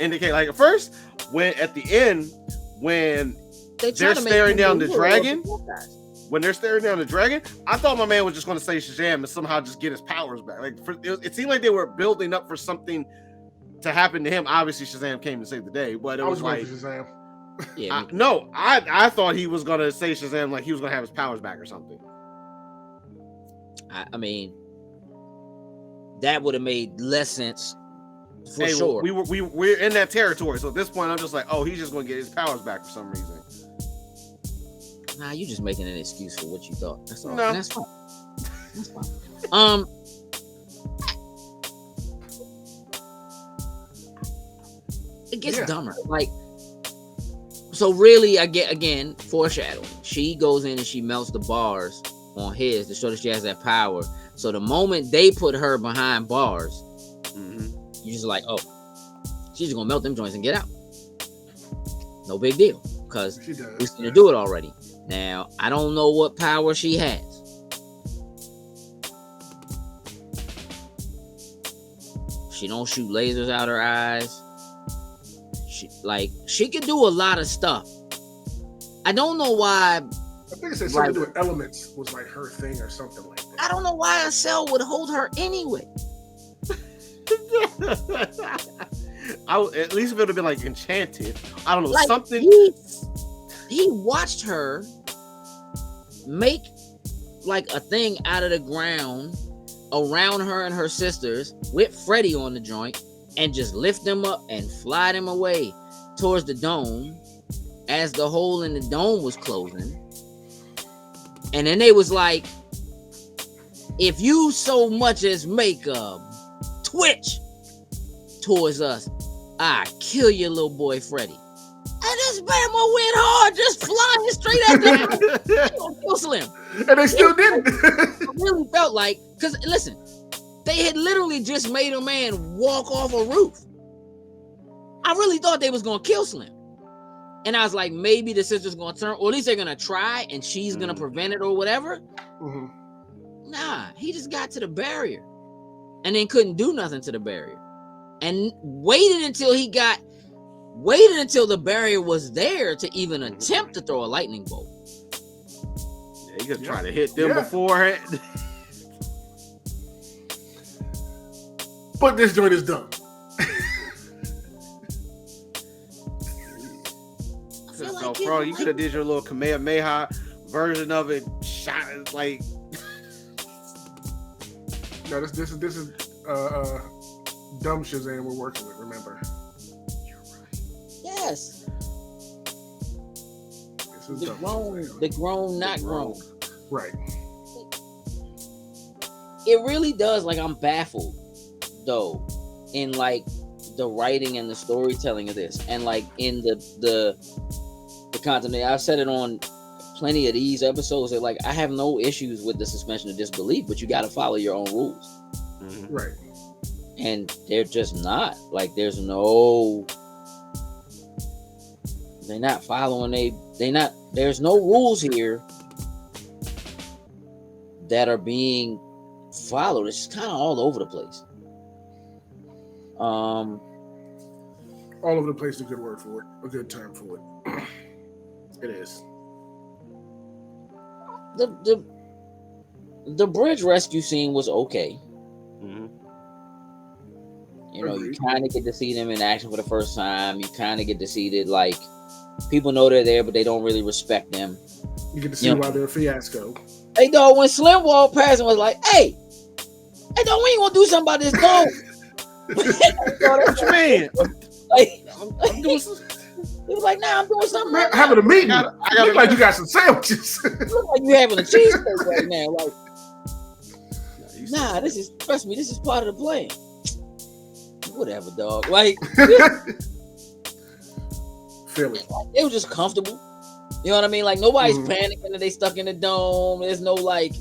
C: indicator. Like at first, when at the end, when they're staring down the dragon, I thought my man was just going to say Shazam and somehow just get his powers back. Like it seemed like they were building up for something to happen to him. Obviously, Shazam came to save the day, but it was like Shazam.
B: Yeah.
C: I thought he was gonna say Shazam, like he was gonna have his powers back or something.
B: I mean, that would have made less sense for sure.
C: We're in that territory, so at this point, I'm just like, oh, he's just gonna get his powers back for some reason.
B: Nah, you just making an excuse for what you thought. That's all.
C: No.
B: That's fine. That's fine. It gets dumber. Like. So really, I get, again, foreshadowing. She goes in and she melts the bars on his to show that she has that power. So the moment they put her behind bars, you're just like, oh, she's just going to melt them joints and get out. No big deal. Because we've seen her do it already. Now, I don't know what power she has. She don't shoot lasers out her eyes. She can do a lot of stuff. I don't know why.
D: I think it said something to do with elements was like her thing or something like that.
B: I don't know why a cell would hold her anyway.
C: At least if it would have been like enchanted. I don't know,
B: like,
C: something.
B: He watched her make like a thing out of the ground around her and her sisters with Freddy on the joint and just lift them up and fly them away towards the dome as the hole in the dome was closing. And then they was like, if you so much as make a twitch towards us, I kill your little boy Freddy. And this Bama went hard, just flying straight at them. Kill Slim.
D: And they still didn't.
B: I really felt like, because listen, they had literally just made a man walk off a roof. I really thought they was gonna kill Slim. And I was like, maybe the sister's gonna turn, or at least they're gonna try and she's gonna prevent it or whatever.
D: Mm-hmm.
B: Nah, he just got to the barrier and then couldn't do nothing to the barrier. And waited until the barrier was there to even attempt to throw a lightning bolt.
C: Yeah, you could try to hit them beforehand.
D: But this joint is done.
C: So, bro, you could have did your little Kamehameha version of it. Shot it like.
D: No, this is dumb Shazam we're working with. Remember.
B: Yes.
D: This is
B: The grown, not grown.
D: Right.
B: It really does. Like, I'm baffled though in like the writing and the storytelling of this, and like in the content. I've said it on plenty of these episodes that like I have no issues with the suspension of disbelief, but you got to follow your own rules.
C: Mm-hmm.
D: Right.
B: And they're just not. Like, they're not following. There's no rules here that are being followed. It's just kind of all over the place.
D: All over the place is a good word for it, a good term for it. It is.
B: The bridge rescue scene was okay.
C: Mm-hmm.
B: You know, you kind of get to see them in action for the first time. You kind of get to see that, like, people know they're there, but they don't really respect them.
D: You get to see why they're a fiasco.
B: Hey, dog, when Slim walked past and was like, hey, dog, we ain't gonna do something about this dog.
C: What you mean?
B: Like,
C: I'm doing something.
B: He was like, nah, I'm doing something right now.
D: Having a meeting.
C: I gotta
D: look like you got some sandwiches.
B: Look like you having a cheesesteak right now. Like, nah, trust me, this is part of the plan. Whatever, dog. Like,
D: Feel it.
B: It was just comfortable. You know what I mean? Like, nobody's panicking that they stuck in the dome. There's no like,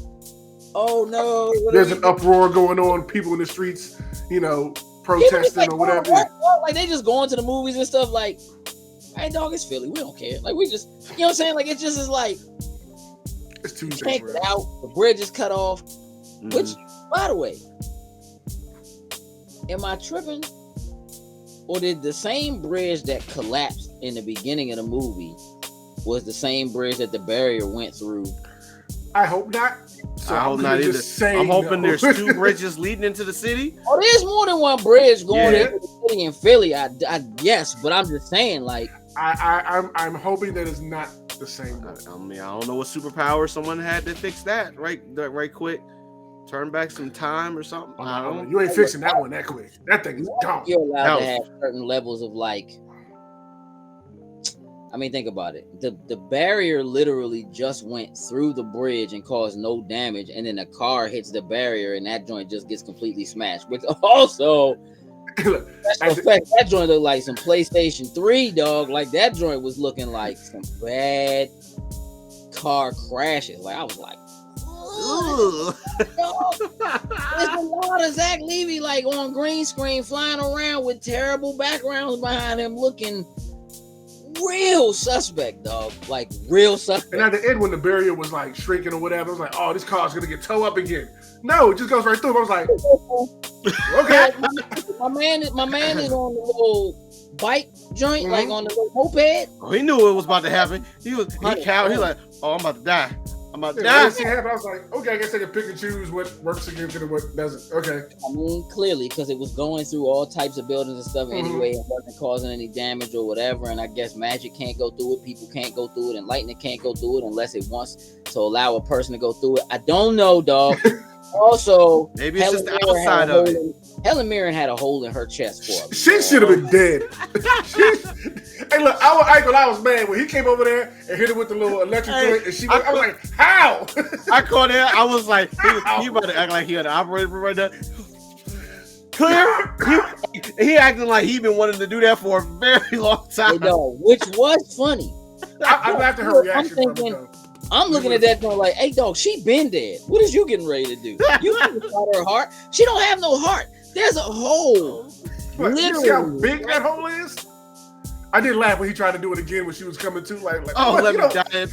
B: oh no.
D: There's an uproar going on. People in the streets, protesting
B: like,
D: or whatever.
B: Like, they just going to the movies and stuff. Like, hey, dog, it's Philly. We don't care. Like, we just, you know what I'm saying? Like, it just is like,
D: it's Tuesday.
B: Can't get out. The bridge is cut off. Which, by the way, am I tripping? Or did the same bridge that collapsed in the beginning of the movie was the same bridge that the barrier went through?
D: I hope not. So
C: I hope not either. I'm hoping there's two bridges leading into the city.
B: Oh, there's more than one bridge going into the city in Philly. I yes, but I'm just saying, like,
D: I'm hoping that it's not the same one.
C: I mean, I don't know what superpower someone had to fix that right quick. Turn back some time or something. I don't know.
D: You ain't fixing that one that quick. That thing is gone.
B: You're allowed to have certain levels of, like, I mean, think about it. The barrier literally just went through the bridge and caused no damage, and then a car hits the barrier and that joint just gets completely smashed. Which also, that joint looked like some PlayStation 3, dog. Like, that joint was looking like some bad car crashes. Like, I was like, there's a lot of Zach Levy like on green screen flying around with terrible backgrounds behind him, looking real suspect, dog. Like, real suspect.
D: And at the end, when the barrier was like shrinking or whatever, I was like, oh, this car's gonna get towed up again. No, it just goes right through. I was like, okay.
B: My man is on the little bike joint, like on the little moped.
C: Oh, he knew it was about to happen. He like, oh, I'm about to die. I'm about
D: Yeah,
C: to
D: when I
C: die.
D: see it happen, I was like, okay, I guess they can pick and choose what works against it and what doesn't. Okay.
B: I mean, clearly, because it was going through all types of buildings and stuff anyway. It wasn't causing any damage or whatever. And I guess magic can't go through it. People can't go through it. And lightning can't go through it unless it wants to allow a person to go through it. I don't know, dog. Also,
C: Maybe it's just the outside of it.
B: Helen Mirren had a hole in her chest for it.
D: She should have been dead. Hey, look, I was mad when he came over there and hit her with the little electric joint, and she was, I was like, how?
C: I caught it. I was like, he about to act like he had an operator right now. Clear? He acting like he been wanting to do that for a very long time.
B: Which was funny.
D: I laughed at her reaction.
B: I'm looking at that going like, hey, dog, she been dead. What is you getting ready to do? You can't fight her heart. She don't have no heart. There's a hole.
D: Literally. You see how big that hole is? I did laugh when he tried to do it again when she was coming to. Like
C: oh, let me die.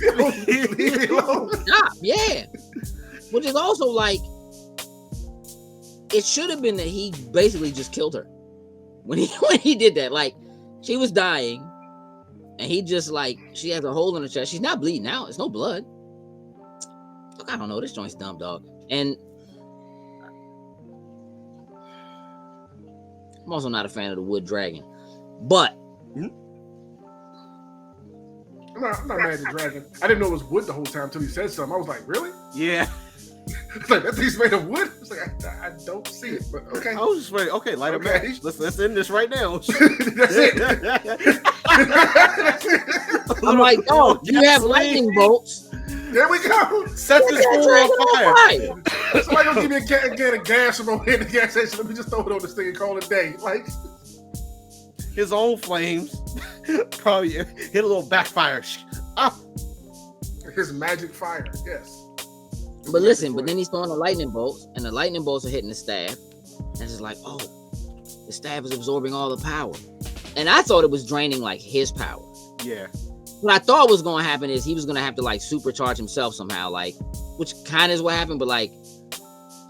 D: Leave me alone.
B: Stop, yeah. Which is also like, it should have been that he basically just killed her when he did that. Like, she was dying, and he just like, she has a hole in her chest. She's not bleeding out. It's no blood. Look, I don't know. This joint's dumb, dog. And I'm also not a fan of the wood dragon, but
D: I'm not mad at the dragon. I didn't know it was wood the whole time until he said something. I was like, really?
C: Yeah.
D: It's like, that thing's made of wood? It's like, I don't see it, but okay.
C: I was just ready. Okay, light a match. Let's end this right now.
D: That's it.
B: I'm like, oh, you have lightning bolts.
D: There we go.
C: Set this fool on fire.
D: Somebody gonna give me a can of gas from over here at the gas station. Let me just throw it on this thing and call it a day. Like,
C: his own flames probably hit a little backfire.
D: His magic fire, yes.
B: But listen, but then he's throwing the lightning bolts, and the lightning bolts are hitting the staff. And it's like, oh, the staff is absorbing all the power. And I thought it was draining like his power.
C: Yeah.
B: What I thought was going to happen is he was going to have to like supercharge himself somehow, like, which kind of is what happened, but like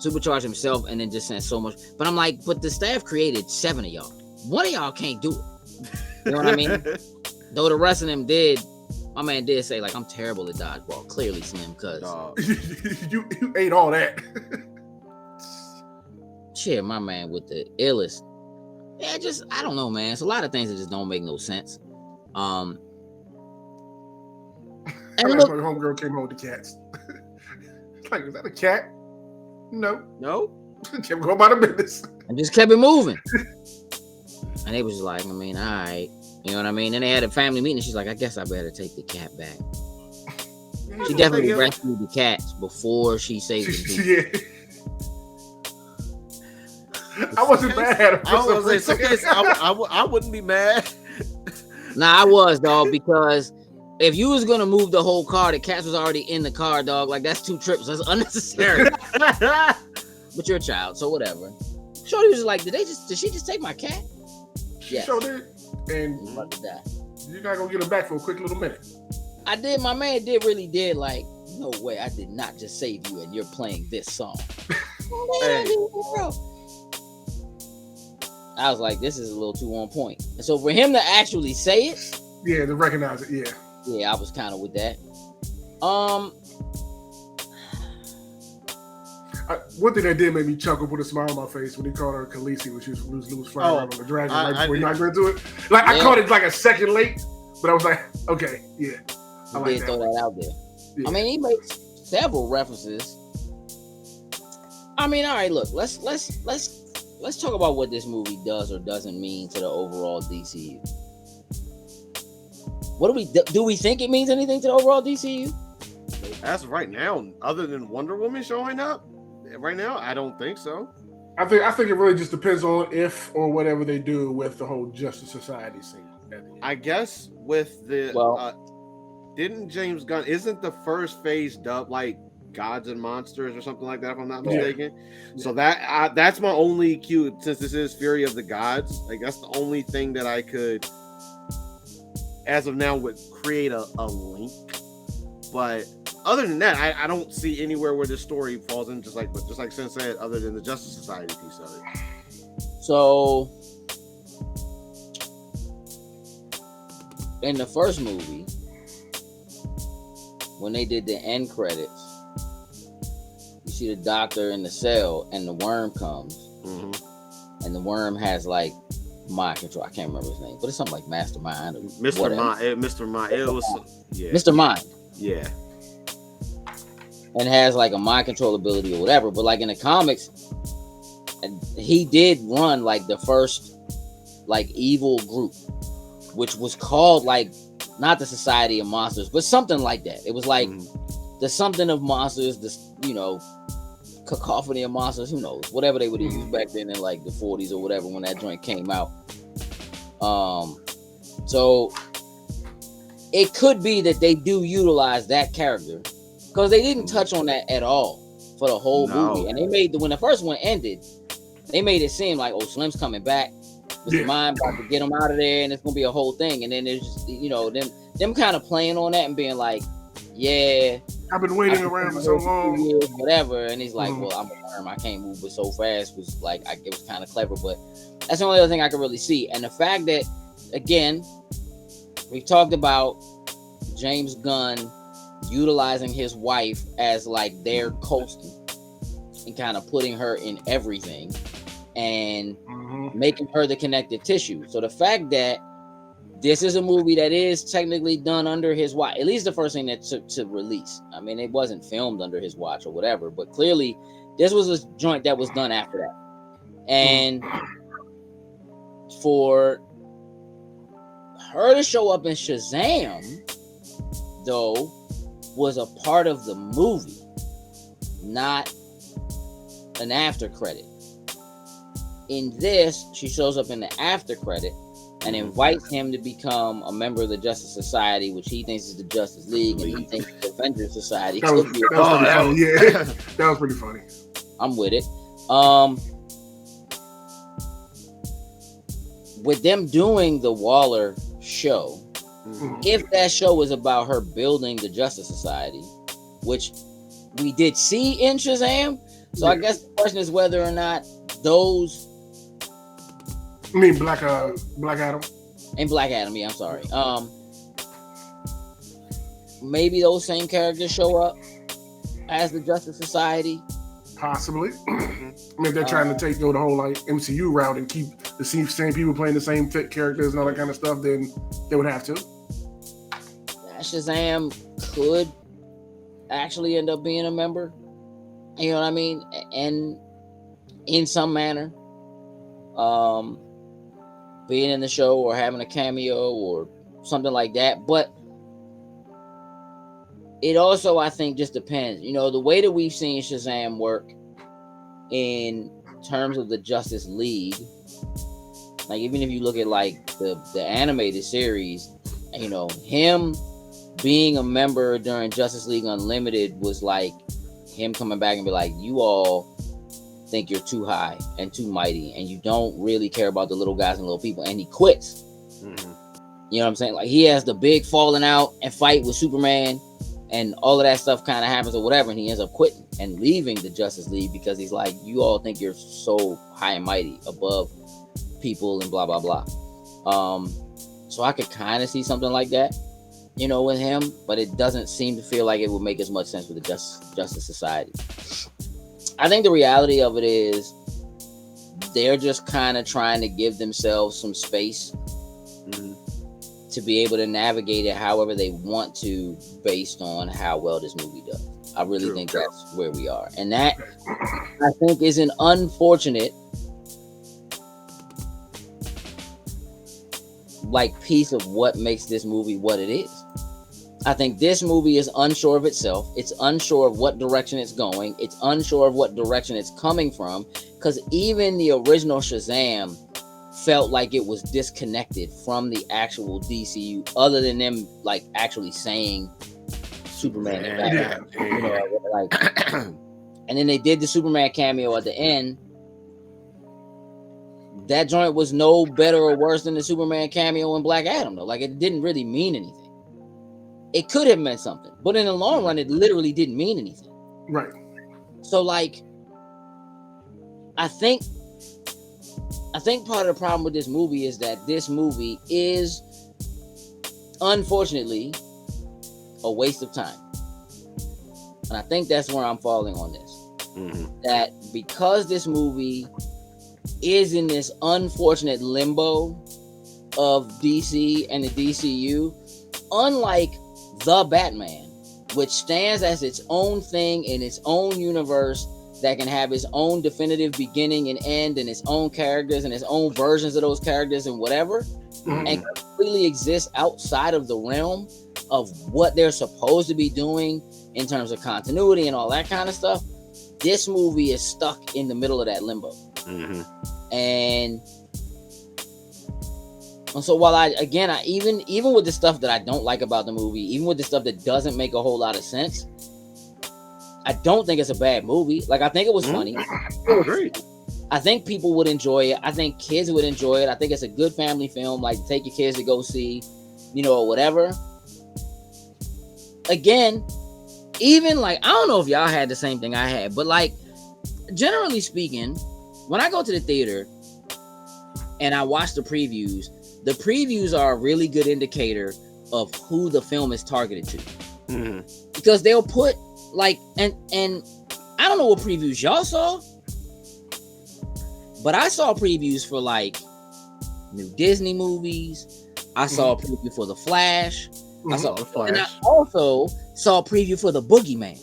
B: supercharge himself and then just send so much. But I'm like, but the staff created 7 of y'all. One of y'all can't do it. You know what I mean? Though the rest of them did. My man did say, like, I'm terrible at dodgeball. Clearly, Slim, because
D: you ate all that.
B: Shit, my man with the illest. Yeah, just, I don't know, man. It's a lot of things that just don't make no sense. And
D: look, my homegirl came home with the cats. Like, is that a cat? No. Kept going by the business.
B: And just kept it moving. And they was like, I mean, all right. You know what I mean? Then they had a family meeting. And she's like, I guess I better take the cat back. She definitely rescued the cats before she saved them.
D: Yeah. I wasn't mad at her.
C: I wouldn't be mad.
B: Nah, I was, dog, because if you was gonna move the whole car, the cats was already in the car, dog. Like, that's 2 trips. That's unnecessary. But you're a child, so whatever. Shorty was just like, did she just take my cat?
D: She sure did. And you're not gonna get him back for a quick little minute.
B: I did. My man really did. Like, no way, I did not just save you, and you're playing this song. Hey. I was like, this is a little too on point. And so for him to actually say it,
D: yeah, to recognize it,
B: yeah, I was kind of with that.
D: One thing that did make me chuckle, put a smile on my face when he called her Khaleesi when she was flying around on the dragon right before he knocked her into it. Like, I caught it like a second late, but I was like, okay, yeah.
B: I like did throw that out there. Yeah. I mean, he made several references. I mean, all right, look, let's talk about what this movie does or doesn't mean to the overall DCU. What do we think it means anything to the overall DCU?
C: As right now, other than Wonder Woman showing up, right now, I don't think so.
D: I think it really just depends on if or whatever they do with the whole Justice Society scene.
C: I guess with the didn't James Gunn isn't the first phase dubbed like Gods and Monsters or something like that, if I'm not mistaken. Yeah. So that's my only cue, since this is Fury of the Gods. Like, that's the only thing that I could, as of now, would create a link. But other than that, I don't see anywhere where this story falls in, just like Sin said, other than the Justice Society piece of it.
B: So in the first movie, when they did the end credits, see the doctor in the cell, and the worm comes, and the worm has like mind control. I can't remember his name, but it's something like Mastermind or
C: Mr. Mind. Mr. Mind. It was
B: Mr. Mind.
C: Yeah.
B: And has like a mind control ability or whatever. But like in the comics, he did run like the first like evil group, which was called like not the Society of Monsters, but something like that. It was like the something of monsters, this, you know, cacophony of monsters, who knows, whatever they would have used back then in like the 40s or whatever when that joint came out. So it could be that they do utilize that character, because they didn't touch on that at all for the whole movie. And they made when the first one ended, they made it seem like, oh, Slim's coming back, Mr. Mind about to get him out of there, and it's gonna be a whole thing. And then there's just, you know, them kind of playing on that and being like, yeah,
D: I've been waiting around for so long,
B: years, whatever. And he's like, well, I'm a worm, I can't move but so fast. Was like, it was kind of clever, but that's the only other thing I could really see. And the fact that, again, we've talked about James Gunn utilizing his wife as like their coasting and kind of putting her in everything and making her the connective tissue. So the fact that this is a movie that is technically done under his watch, at least the first thing that to release. I mean, it wasn't filmed under his watch or whatever, but clearly this was a joint that was done after that. And for her to show up in Shazam, though, was a part of the movie, not an after credit. In this, she shows up in the after credit and invites him to become a member of the Justice Society, which he thinks is the Justice League, and he thinks the Avengers Society.
D: That was pretty funny. Yeah, that was pretty funny.
B: I'm with it. With them doing the Waller show, if that show was about her building the Justice Society, which we did see in Shazam, so I guess the question is whether or not those.
D: I mean, Black Adam.
B: And Black Adam, yeah, I'm sorry. Maybe those same characters show up as the Justice Society.
D: Possibly. I mean, if they're trying to go the whole like MCU route and keep the same people playing the same fit characters and all that kind of stuff, then they would have to.
B: Shazam could actually end up being a member. You know what I mean? And in some manner. Being in the show or having a cameo or something like that. But it also, I think, just depends. You know, the way that we've seen Shazam work in terms of the Justice League, like even if you look at like the animated series, you know, him being a member during Justice League Unlimited was like him coming back and be like, you all think you're too high and too mighty and you don't really care about the little guys and little people, and he quits. You know what I'm saying? Like he has the big falling out and fight with Superman and all of that stuff kind of happens or whatever, and he ends up quitting and leaving the Justice League because he's like, you all think you're so high and mighty above people and blah blah blah. So I could kind of see something like that, you know, with him, but it doesn't seem to feel like it would make as much sense with the Justice Society. I think the reality of it is they're just kind of trying to give themselves some space to be able to navigate it however they want to based on how well this movie does. I really think that's where we are. And that, I think, is an unfortunate like piece of what makes this movie what it is. I think this movie is unsure of itself. It's unsure of what direction it's going. It's unsure of what direction it's coming from. Because even the original Shazam felt like it was disconnected from the actual DCU, other than them like actually saying Superman. You know, like, and then they did the Superman cameo at the end. That joint was no better or worse than the Superman cameo in Black Adam, though. Like, it didn't really mean anything. It could have meant something, but in the long run, it literally didn't mean anything.
D: Right.
B: So, like, I think part of the problem with this movie is that this movie is, unfortunately, a waste of time. And I think that's where I'm falling on this. that because this movie is in this unfortunate limbo of DC and the DCU, unlike The Batman, which stands as its own thing in its own universe that can have its own definitive beginning and end and its own characters and its own versions of those characters and whatever, and completely exists outside of the realm of what they're supposed to be doing in terms of continuity and all that kind of stuff. This movie is stuck in the middle of that limbo. And so while I even with the stuff that I don't like about the movie, even with the stuff that doesn't make a whole lot of sense, I don't think it's a bad movie. Like, I think it was funny.
C: Great.
B: I think people would enjoy it. I think kids would enjoy it. I think it's a good family film. Like, take your kids to go see, or whatever. Again, even like, I don't know if y'all had the same thing I had, but like, generally speaking, when I go to the theater and I watch the previews are a really good indicator of who the film is targeted to. Because they'll put like, and I don't know what previews y'all saw, but I saw previews for like new Disney movies. I saw a preview for The Flash. I saw The Flash. And I also saw a preview for The Boogeyman.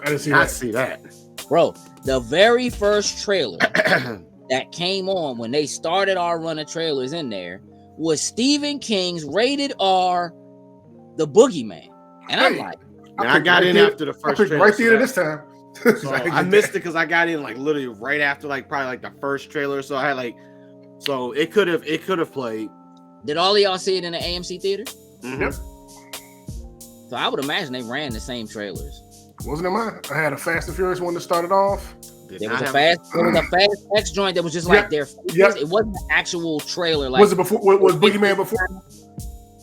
D: I didn't see that.
B: Bro, the very first trailer that came on when they started our run of trailers in there was Stephen King's rated R The Boogeyman. And I'm like,
C: I got in after the first trailer.
D: Right theater this time.
C: So I missed it because I got in like literally right after like probably like the first trailer. So I had like, so it could have played.
B: Did all of y'all see it in the AMC theater?
D: Yep.
B: So I would imagine they ran the same trailers.
D: Wasn't it mine? I had a Fast and Furious one that started off.
B: There was a Fast X joint that was just like their faces. It wasn't an actual trailer. Like,
D: was it before? Was Boogeyman before?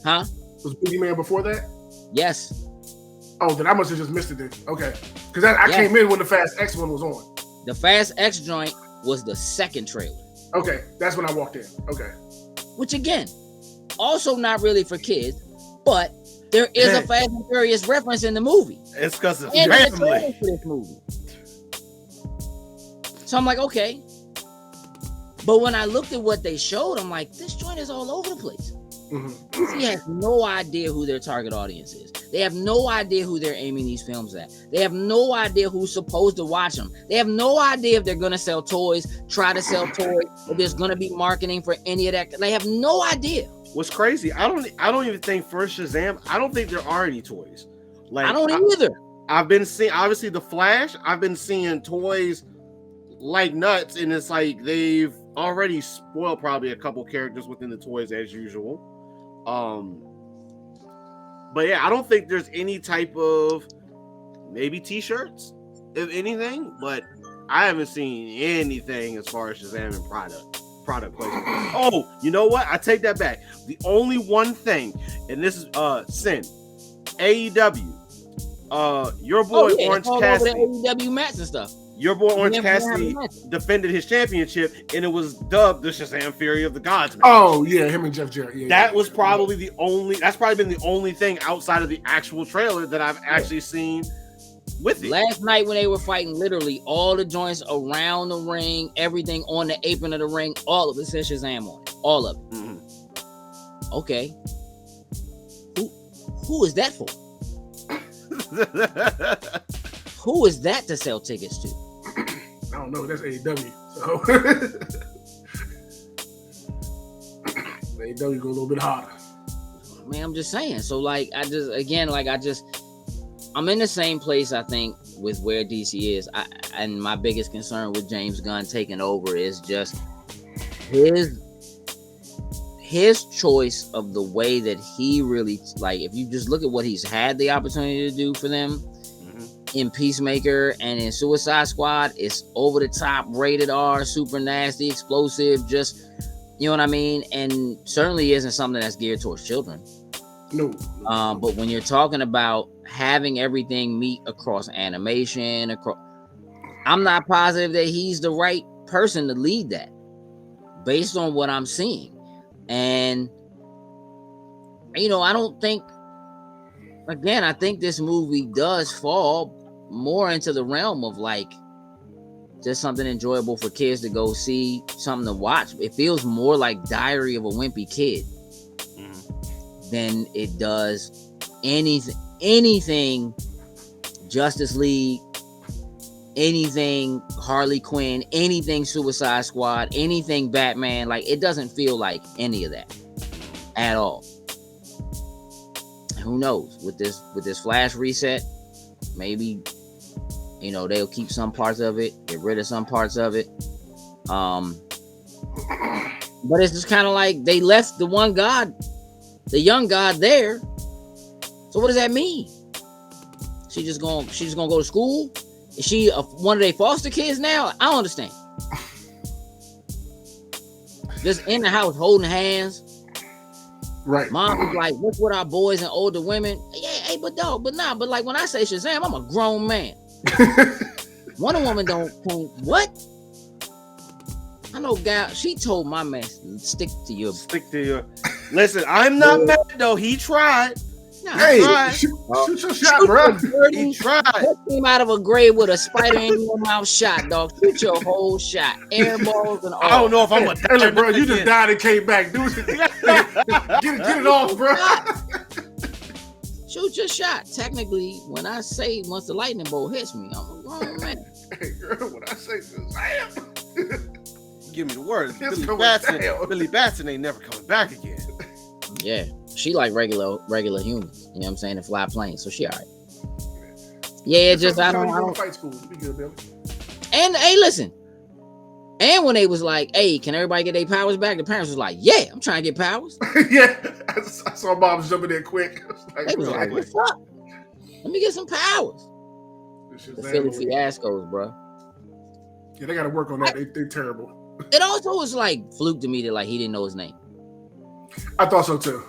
B: Huh?
D: Was Boogeyman before that?
B: Yes.
D: Oh, then I must have just missed it then. Okay. Because I came in when the Fast X one was on.
B: The Fast X joint was the second trailer.
D: Okay. That's when I walked in. Okay. Which
B: again, also not really for kids, but there is a Fast and Furious reference in the movie.
C: It's because it's family.
B: For this movie. So I'm like, okay. But when I looked at what they showed, I'm like, this joint is all over the place. DC has no idea who their target audience is. They have no idea who they're aiming these films at. They have no idea who's supposed to watch them. They have no idea if they're going to sell toys, try to sell toys, if there's going to be marketing for any of that. They have no idea.
C: What's crazy, I don't even think for Shazam, I don't think there are any toys. Like,
B: I don't either.
C: I've been seeing, obviously, The Flash, I've been seeing toys like nuts, and it's like they've already spoiled probably a couple characters within the toys as usual. But yeah, I don't think there's any type of maybe t-shirts, if anything, but I haven't seen anything as far as Shazam and product placement. Oh, you know what? I take that back. The only one thing, and this is Sin, AEW, your boy Orange Cassidy,
B: AEW mats and stuff.
C: Your boy Orange Cassidy defended his championship, and it was dubbed the Shazam Fury of the Gods match.
D: Oh yeah, him and Jeff Jarrett. Yeah,
C: that was probably the only. That's probably been the only thing outside of the actual trailer that I've actually seen with it.
B: Last night when they were fighting, literally all the joints around the ring, everything on the apron of the ring, all of it says Shazam on it. All of it. Okay. Who is that for? Who is that to sell tickets to?
D: I don't know. That's AEW. So AEW go a little bit harder.
B: Man, I'm just saying. So like, I'm in the same place, I think, with where DC is. And my biggest concern with James Gunn taking over is just his choice of the way that he really, like, if you just look at what he's had the opportunity to do for them in Peacemaker and in Suicide Squad, it's over the top, rated R, super nasty, explosive, just, you know what I mean? And certainly isn't something that's geared towards children.
D: No.
B: But when you're talking about having everything meet across animation, I'm not positive that he's the right person to lead that based on what I'm seeing. And, you know, I don't think, again, I think this movie does fall more into the realm of like just something enjoyable for kids to go see, something to watch. It feels more like Diary of a Wimpy Kid than it does anything Justice League, anything Harley Quinn, anything Suicide Squad, anything Batman. Like, it doesn't feel like any of that at all. Who knows, with this Flash reset, maybe, you know, they'll keep some parts of it, get rid of some parts of it. But it's just kind of like they left the young God there. So what does that mean? She's just gonna go to school? Is she one of their foster kids now? I don't understand. Just in the house holding hands.
D: Right.
B: Mom was like, what's with our boys and older women? Yeah, hey, but like when I say Shazam, I'm a grown man. Wonder Woman don't what? I know, gal. She told my man, stick to your.
C: Listen, I'm not mad though. He tried.
D: Hey, shoot your shot, bro.
C: He tried.
B: Came out of a grave with a spider in your mouth shot, dog. Shoot your whole shot. Air balls and all.
C: I don't know if I'm a
D: hey, bro, you just died and came back. Get it off, bro.
B: Shoot your shot. Technically, when I say once the lightning bolt hits me, I'm a grown man.
D: Hey, girl, when I say Shazam,
C: give me the word.
D: It's
C: Billy Batson ain't never coming back again.
B: Yeah, she like regular humans. You know what I'm saying? And fly planes, so she all right. Yeah, just I don't
D: fight school. Be good, Billy.
B: And hey, listen. And when they was like, "Hey, can everybody get their powers back?" The parents was like, "Yeah, I'm trying to get powers."
D: Yeah, I saw moms jumping there quick.
B: They was like, "What's up? Let me get some powers." The Philly fiascos, bro.
D: Yeah, they got to work on that. They're terrible.
B: It also was like fluke to me that like he didn't know his name.
D: I thought so too.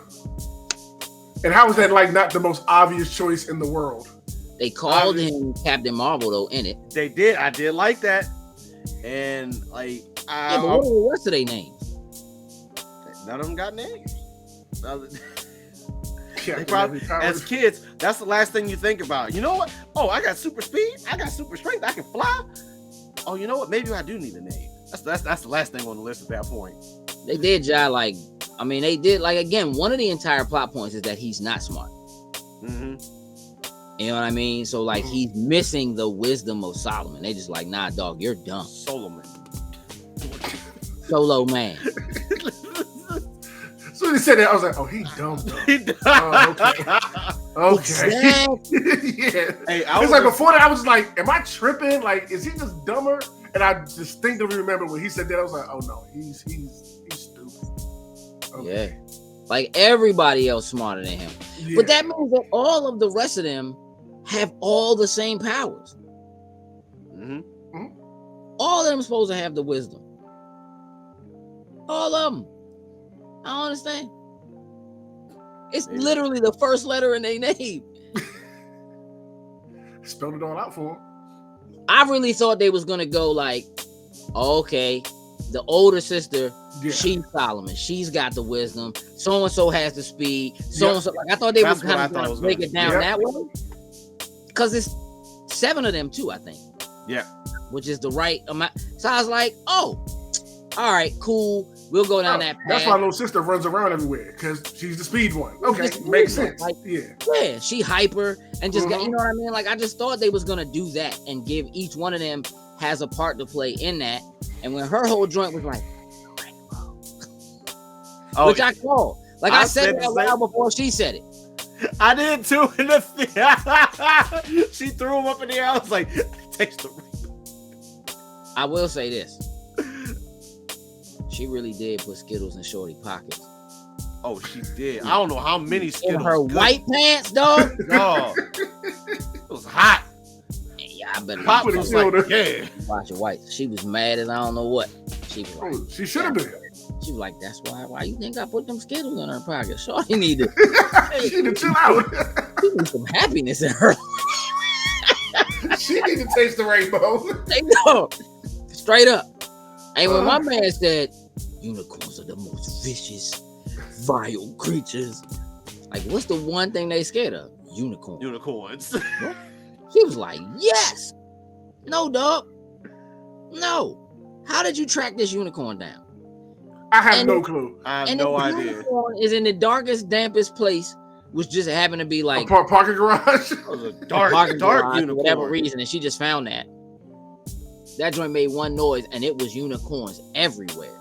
D: And how was that like not the most obvious choice in the world?
B: They called him Captain Marvel though in it.
C: They did. I did like that. And like,
B: yeah, but what are the rest of their names?
C: None of them got names. They probably, as kids, that's the last thing you think about. You know what? Oh, I got super speed. I got super strength. I can fly. Oh, you know what? Maybe I do need a name. That's the last thing on the list at that point.
B: They did, like, I mean, they did, like, again, one of the entire plot points is that he's not smart.
C: Mm-hmm.
B: You know what I mean? So, like, he's missing the wisdom of Solomon. They just like, nah, dog, you're dumb. Solo man.
D: So they said that, I was like, oh, he's dumb. Okay. Yeah. Hey, it's like before that, I was like, am I tripping? Like, is he just dumber? And I distinctly remember when he said that, I was like, oh no, he's stupid. Okay.
B: Yeah. Like everybody else smarter than him. Yeah. But that means that all of the rest of them have all the same powers.
C: Mm-hmm.
B: All of them supposed to have the wisdom. All of them. I don't understand. It's literally the first letter in their name.
D: Spelled it all out for him.
B: I really thought they was gonna go like, okay, the older sister, she's Solomon, she's got the wisdom. So and so has the speed. So and so, like I thought they was kind of gonna break it down that way, because it's 7 of them too, I think.
C: Yeah,
B: which is the right amount. So I was like, oh, all right, cool. We'll go down that path.
D: That's why little sister runs around everywhere, because she's the speed one. Okay, makes sense.
B: Like, yeah, she hyper and just got, you know what I mean? Like I just thought they was gonna do that and give each one of them has a part to play in that. And when her whole joint was like, which I called, like I said it out loud before she said it.
C: I did too. She threw him up in the air. I was like, taste the rainbow.
B: I will say this. She really did put Skittles in Shorty pockets.
C: Oh, she did. I don't know how many Skittles.
B: In her white pants, dog.
C: No. It was hot.
B: Yeah, I better
C: Pop was like,
B: watch your white. She was mad as I don't know what. She was like,
D: she should have been.
B: She was like, that's why you think I put them Skittles in her pocket? Shorty needed.
D: She need to chill out.
B: She needs some happiness in her.
D: She need to taste the rainbow.
B: They know. Straight up. And when my man said, unicorns are the most vicious, vile creatures, like, what's the one thing they scared of? Unicorns.
C: Unicorns.
B: She was like, yes. No, dog. No. How did you track this unicorn down?
D: I have no clue.
C: I have
B: And
C: no
B: the
C: idea.
B: unicorn is in the darkest, dampest place, which just happened to be like
D: A parking garage.
C: It was a
B: a
C: dark
B: parking garage for
C: unicorn.
B: whatever reason, and she just found that. That joint made one noise, and it was unicorns everywhere.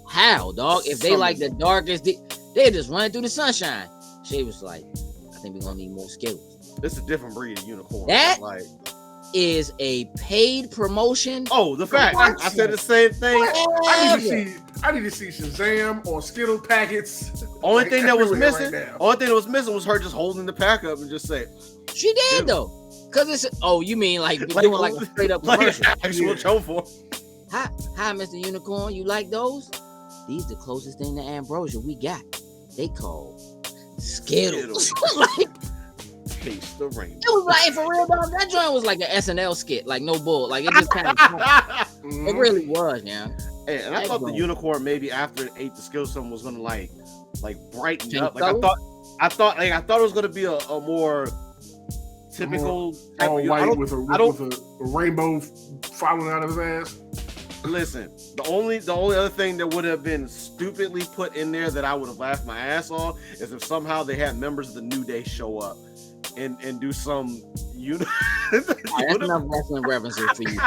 B: How, dog? If they like the darkest, they're just running through the sunshine. She was like, I think we're gonna need more Skittles.
C: It's a different breed of unicorn.
B: That
C: like
B: is a paid promotion.
C: oh, the fact I said the same thing.
D: I need to see Shazam or Skittle packets.
C: Only
D: like,
C: thing that was
D: everywhere
C: missing,
D: right now.
C: only thing that was missing was her just holding the pack up and just say,
B: She did
C: Dude.
B: though, cause it's you mean like doing like a straight up
C: like
B: commercial?
C: actual show for.
B: Hi, Mr. Unicorn. You like those? These the closest thing to ambrosia we got. They call Skittles. Like,
C: Taste the rainbow.
B: it was like for real, dog. That joint was like an SNL skit, like no bull. Like it just kind of, it really was, yeah.
C: Hey, and I thought the unicorn maybe after it ate the Skittles, something was gonna like brighten
B: Change
C: up. Like
B: color?
C: I thought it was gonna be a more typical type
D: all
C: of
D: white with a rainbow falling out of his ass.
C: Listen, the only other thing that would have been stupidly put in there that I would have laughed my ass off is if somehow they had members of the New Day show up and do some
B: That's enough wrestling references for you.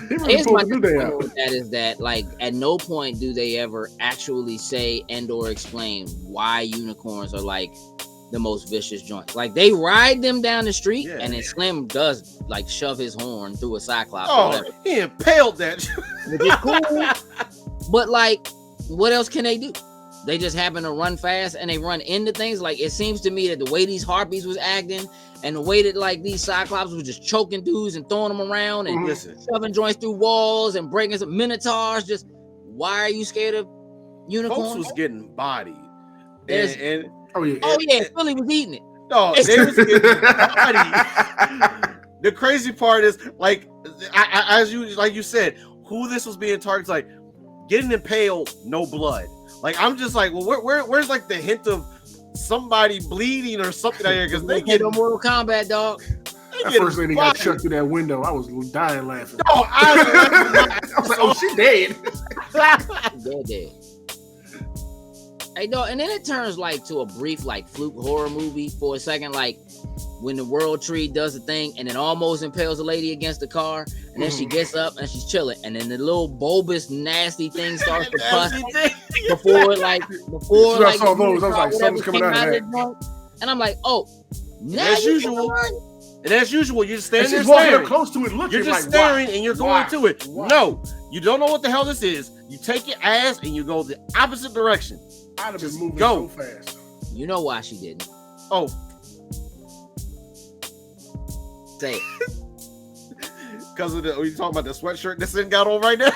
D: He really
B: Here's my
D: pulled the New Day
B: point
D: out.
B: with that is that like at no point do they ever actually say and or explain why unicorns are like the most vicious joints. Like they ride them down the street,
C: Yeah.
B: and then Slim does like shove his horn through a cyclops. Or
C: Oh,
B: whatever.
C: he impaled that.
B: Which is cool. But like, what else can they do? They just happen to run fast and they run into things. Like it seems to me that the way these harpies was acting and the way that like these cyclops was just choking dudes and throwing them around and
C: Listen,
B: shoving joints through walls and breaking some minotaurs. Just why are you scared of unicorns?
C: folks was getting bodied,
B: There's-
C: and
D: Oh yeah.
B: Oh yeah, Philly was eating it.
C: no, they was getting bodied. The crazy part is like, as you said, who this was being targeted, like getting impaled, no blood. Like I'm just like, well, where's like the hint of somebody bleeding or something out here? Because they get
B: no Mortal Kombat, dog.
D: That first lady got chucked through that window. I was dying laughing.
C: No,
D: I was like, oh, she dead.
B: They're dead. Hey, dog, and then it turns like to a brief like fluke horror movie for a second, like when the world tree does the thing and it almost impales a lady against the car, and then she gets up and she's chilling, and then the little bulbous nasty thing starts to pus before like
D: I saw those. I was like, something's coming out of that.
B: And I'm like, oh, now
C: as usual. And as usual, you're just standing there
D: she's walking up
C: staring.
D: close to it, looking.
C: You're just
D: like,
C: staring
D: why?
C: and you're
D: Why?
C: going to it.
D: Why?
C: No, you don't know what the hell this is. You take your ass and you go the opposite direction.
D: I'd have been moving
C: go.
D: so fast.
B: You know why she didn't.
C: Oh,
B: Say it.
C: because of you talking about the sweatshirt this thing got on right now?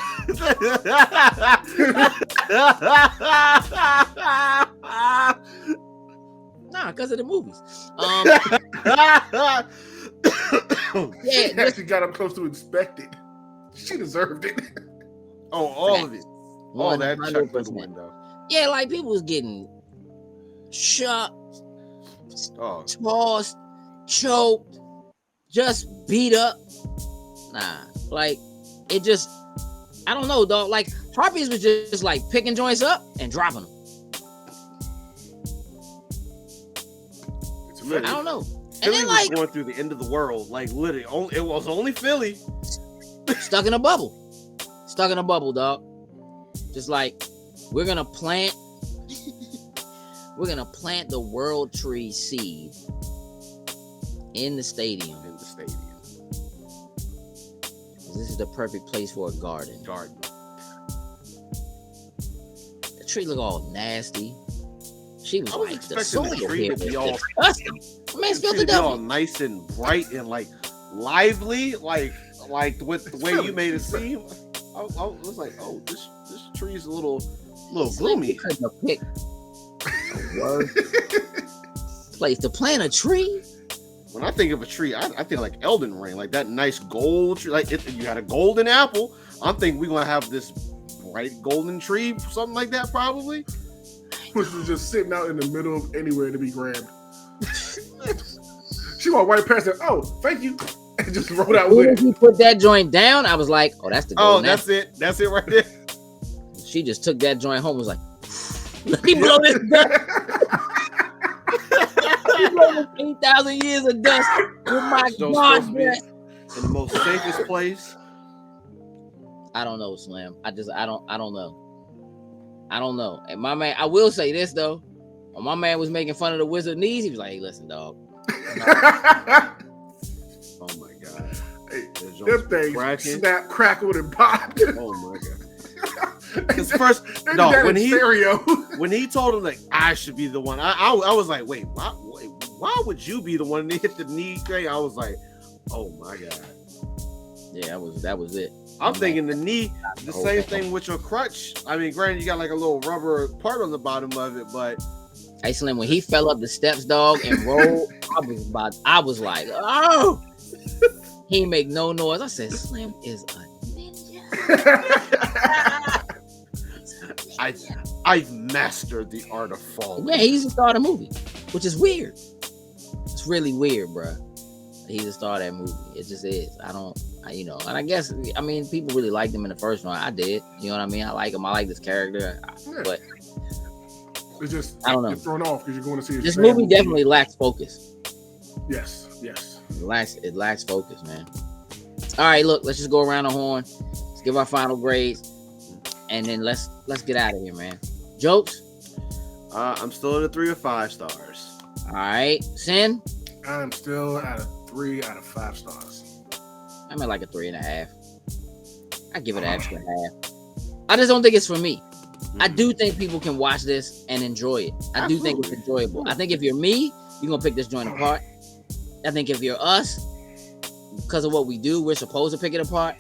B: Nah, because of the movies.
D: She
B: Yeah,
D: actually got up close to inspect it. She deserved it.
C: Oh, all of it. All that chucked through the
B: 100%.
C: window.
B: Yeah, like people was getting shot,
C: Oh,
B: tossed, choked, just beat up. Nah, like it just, I don't know, dog. Like harpies was just like picking joints up and dropping them. I don't know. And
C: Philly
B: then
C: was
B: like
C: going through the end of the world. Like literally, it was only Philly.
B: stuck in a bubble. Stuck in a bubble, dog. Just like we're gonna plant the world tree seed in the stadium.
C: In the stadium.
B: This is the perfect place for a garden. The tree look all nasty. She was
C: I was
B: like, the
C: expecting the
B: soil
C: tree
B: here
C: to
B: is
C: be all
B: disgusting. Man, it's
C: It should be
B: filthy
C: all
B: up.
C: nice and bright and like lively, like with the way you made it seem. I was like, oh, this tree's a little gloomy.
B: You couldn't have picked a worse place to plant a tree.
C: When I think of a tree, I think like Elden Ring, like that nice gold tree. Like if you had a golden apple, I'm thinking we're gonna have this bright golden tree, something like that, probably.
D: Which was just sitting out in the middle of anywhere to be grabbed. She walked right past it. Oh, thank you. and just rolled out
B: When
D: with it.
B: he put that joint down, I was like, "Oh, that's the goal."
C: Oh, that's it. That's it right there.
B: She just took that joint home. Was like, "Let me blow this dust. Let me blow this 8,000 years of dust with my
C: So
B: God
C: supposed to be
B: breath."
C: in the most safest place.
B: I don't know, Slim. I don't know. I don't know. And my man, I will say this though. When my man was making fun of the wizard knees, he was like, "Hey, listen, dog."
C: Oh my God.
D: Hey,
C: That
D: them
C: joint's
D: things
C: cracking.
D: snap, crackled, and popped.
C: Oh my God. His first
D: They did
C: no,
D: that
C: when
D: in
C: he
D: stereo.
C: when he told him like I should be the one, I was like, wait, why would you be the one to hit the knee thing? I was like, oh my God.
B: Yeah, that was it.
C: I'm thinking the knee, the
B: whole
C: same
B: thing.
C: thing with your crutch. I mean, granted, you got like a little rubber part on the bottom of it, but
B: Hey Slim, when he fell up the steps, dog, and rolled, I was like, oh, he ain't make no noise. I said, Slim is a ninja.
C: I've mastered the art of falling.
B: Yeah, he's the star of the movie, which is weird. It's really weird, bro. He's the star of that movie. It just is. And I guess, I mean, people really liked him in the first one. I did. You know what I mean? I like him. I like this character. But
D: it's just,
B: I don't know.
D: You're thrown off because you're going to see
B: this movie definitely lacks focus.
D: Yes.
B: It lacks focus, man. All right, look, let's just go around the horn. Let's give our final grades, and then let's get out of here, man. Jokes?
C: I'm still at a 3 or 5 stars.
B: All right. Sin?
D: I'm still at a 3 out of 5 stars.
B: I'm at like a 3.5. I give it an extra half. I just don't think it's for me. I do think people can watch this and enjoy it. I do think it's enjoyable. I think if you're me, you're gonna pick this joint apart. I think if you're us, because of what we do, we're supposed to pick it apart.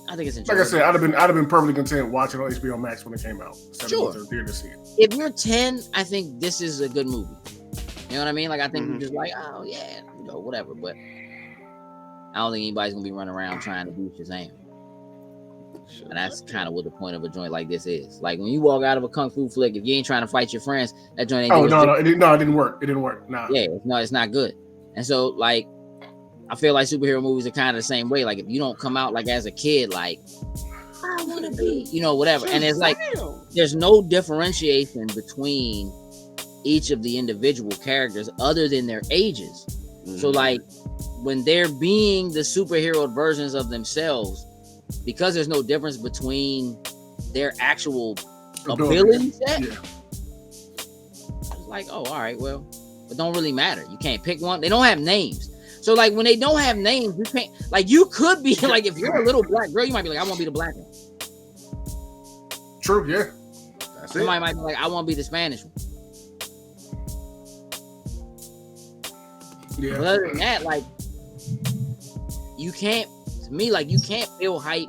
B: I think it's enjoyable.
D: Like I said, I'd have been perfectly content watching on HBO Max when it came out.
B: Sure.
D: To see it.
B: If you're 10, I think this is a good movie. You know what I mean? Like I think you're just like, oh yeah, whatever. But I don't think anybody's gonna be running around trying to do Shazam. And that's kind of what the point of a joint like this is. Like when you walk out of a kung fu flick, if you ain't trying to fight your friends, that joint ain't.
D: Oh no, it didn't work. It didn't work. Nah.
B: Yeah, no, it's not good. And so like, I feel like superhero movies are kind of the same way. Like if you don't come out like as a kid, like I want to be, whatever. And it's like there's no differentiation between each of the individual characters other than their ages. So like when they're being the superhero versions of themselves, because there's no difference between their actual ability set, it's like, oh, all right, well, it don't really matter. You can't pick one. They don't have names. So like when they don't have names, you can't, like you could be like, if you're a little black girl, you might be like, I want to be the black one.
D: True, yeah.
C: That's
B: Somebody might be like, I want to be the Spanish one.
D: Yeah.
B: But other than that, like you can't feel hype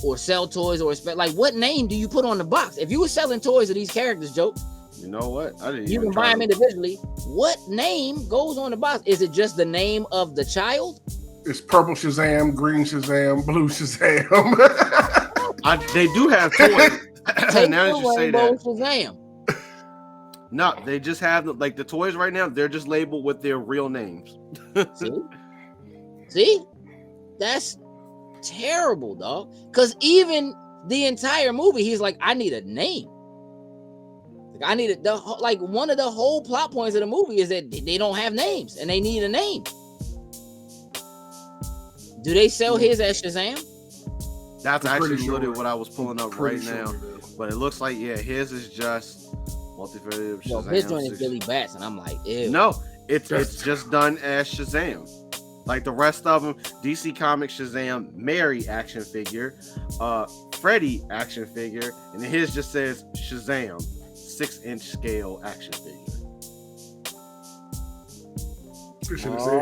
B: or sell toys or expect, like what name do you put on the box? If you were selling toys of these characters, Jokes,
C: You know what? I didn't.
B: You
C: even
B: can buy them individually. What name goes on the box? Is it just the name of the child?
D: It's purple Shazam, green Shazam, blue Shazam.
C: They do have toys. Now that you say that,
B: Shazam.
C: no, they just have like the toys right now. They're just labeled with their real names.
B: See, that's terrible, dog. Because even the entire movie, he's like, I need a name. I need it. Like one of the whole plot points of the movie is that they don't have names and they need a name. Do they sell his as Shazam?
C: That's actually literally
D: sure.
C: what I was pulling up right now. But it looks like his is just multiverse.
B: Well, his joint is Billy Bats, and I'm like, ew.
C: No, it's just done as Shazam. Like the rest of them, DC Comics Shazam, Mary action figure, Freddy action figure, and his just says Shazam. 6-inch scale action figure.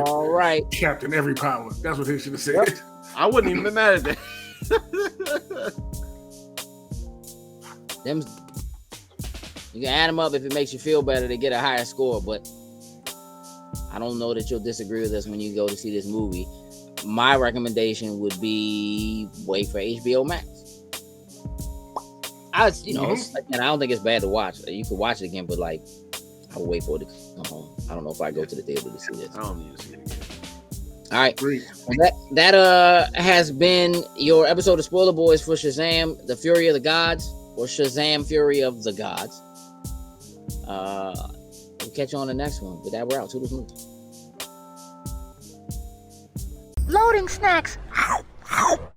B: All right.
D: Captain Every Power. That's what he should have said.
B: Yep.
C: I wouldn't even be mad at that.
B: Them, you can add them up if it makes you feel better to get a higher score, but I don't know that you'll disagree with us when you go to see this movie. My recommendation would be wait for HBO Max. I don't think it's bad to watch. You could watch it again, but like, I will wait for it to come home. I don't know if I go to the theater to see this.
C: I don't need to see it again.
B: All right.
D: Agreed.
B: Well, that has been your episode of Spoiler Boys for Shazam: The Fury of the Gods, or Shazam: Fury of the Gods. We'll catch you on the next one. With that, we're out. Toodles.
A: Loading snacks.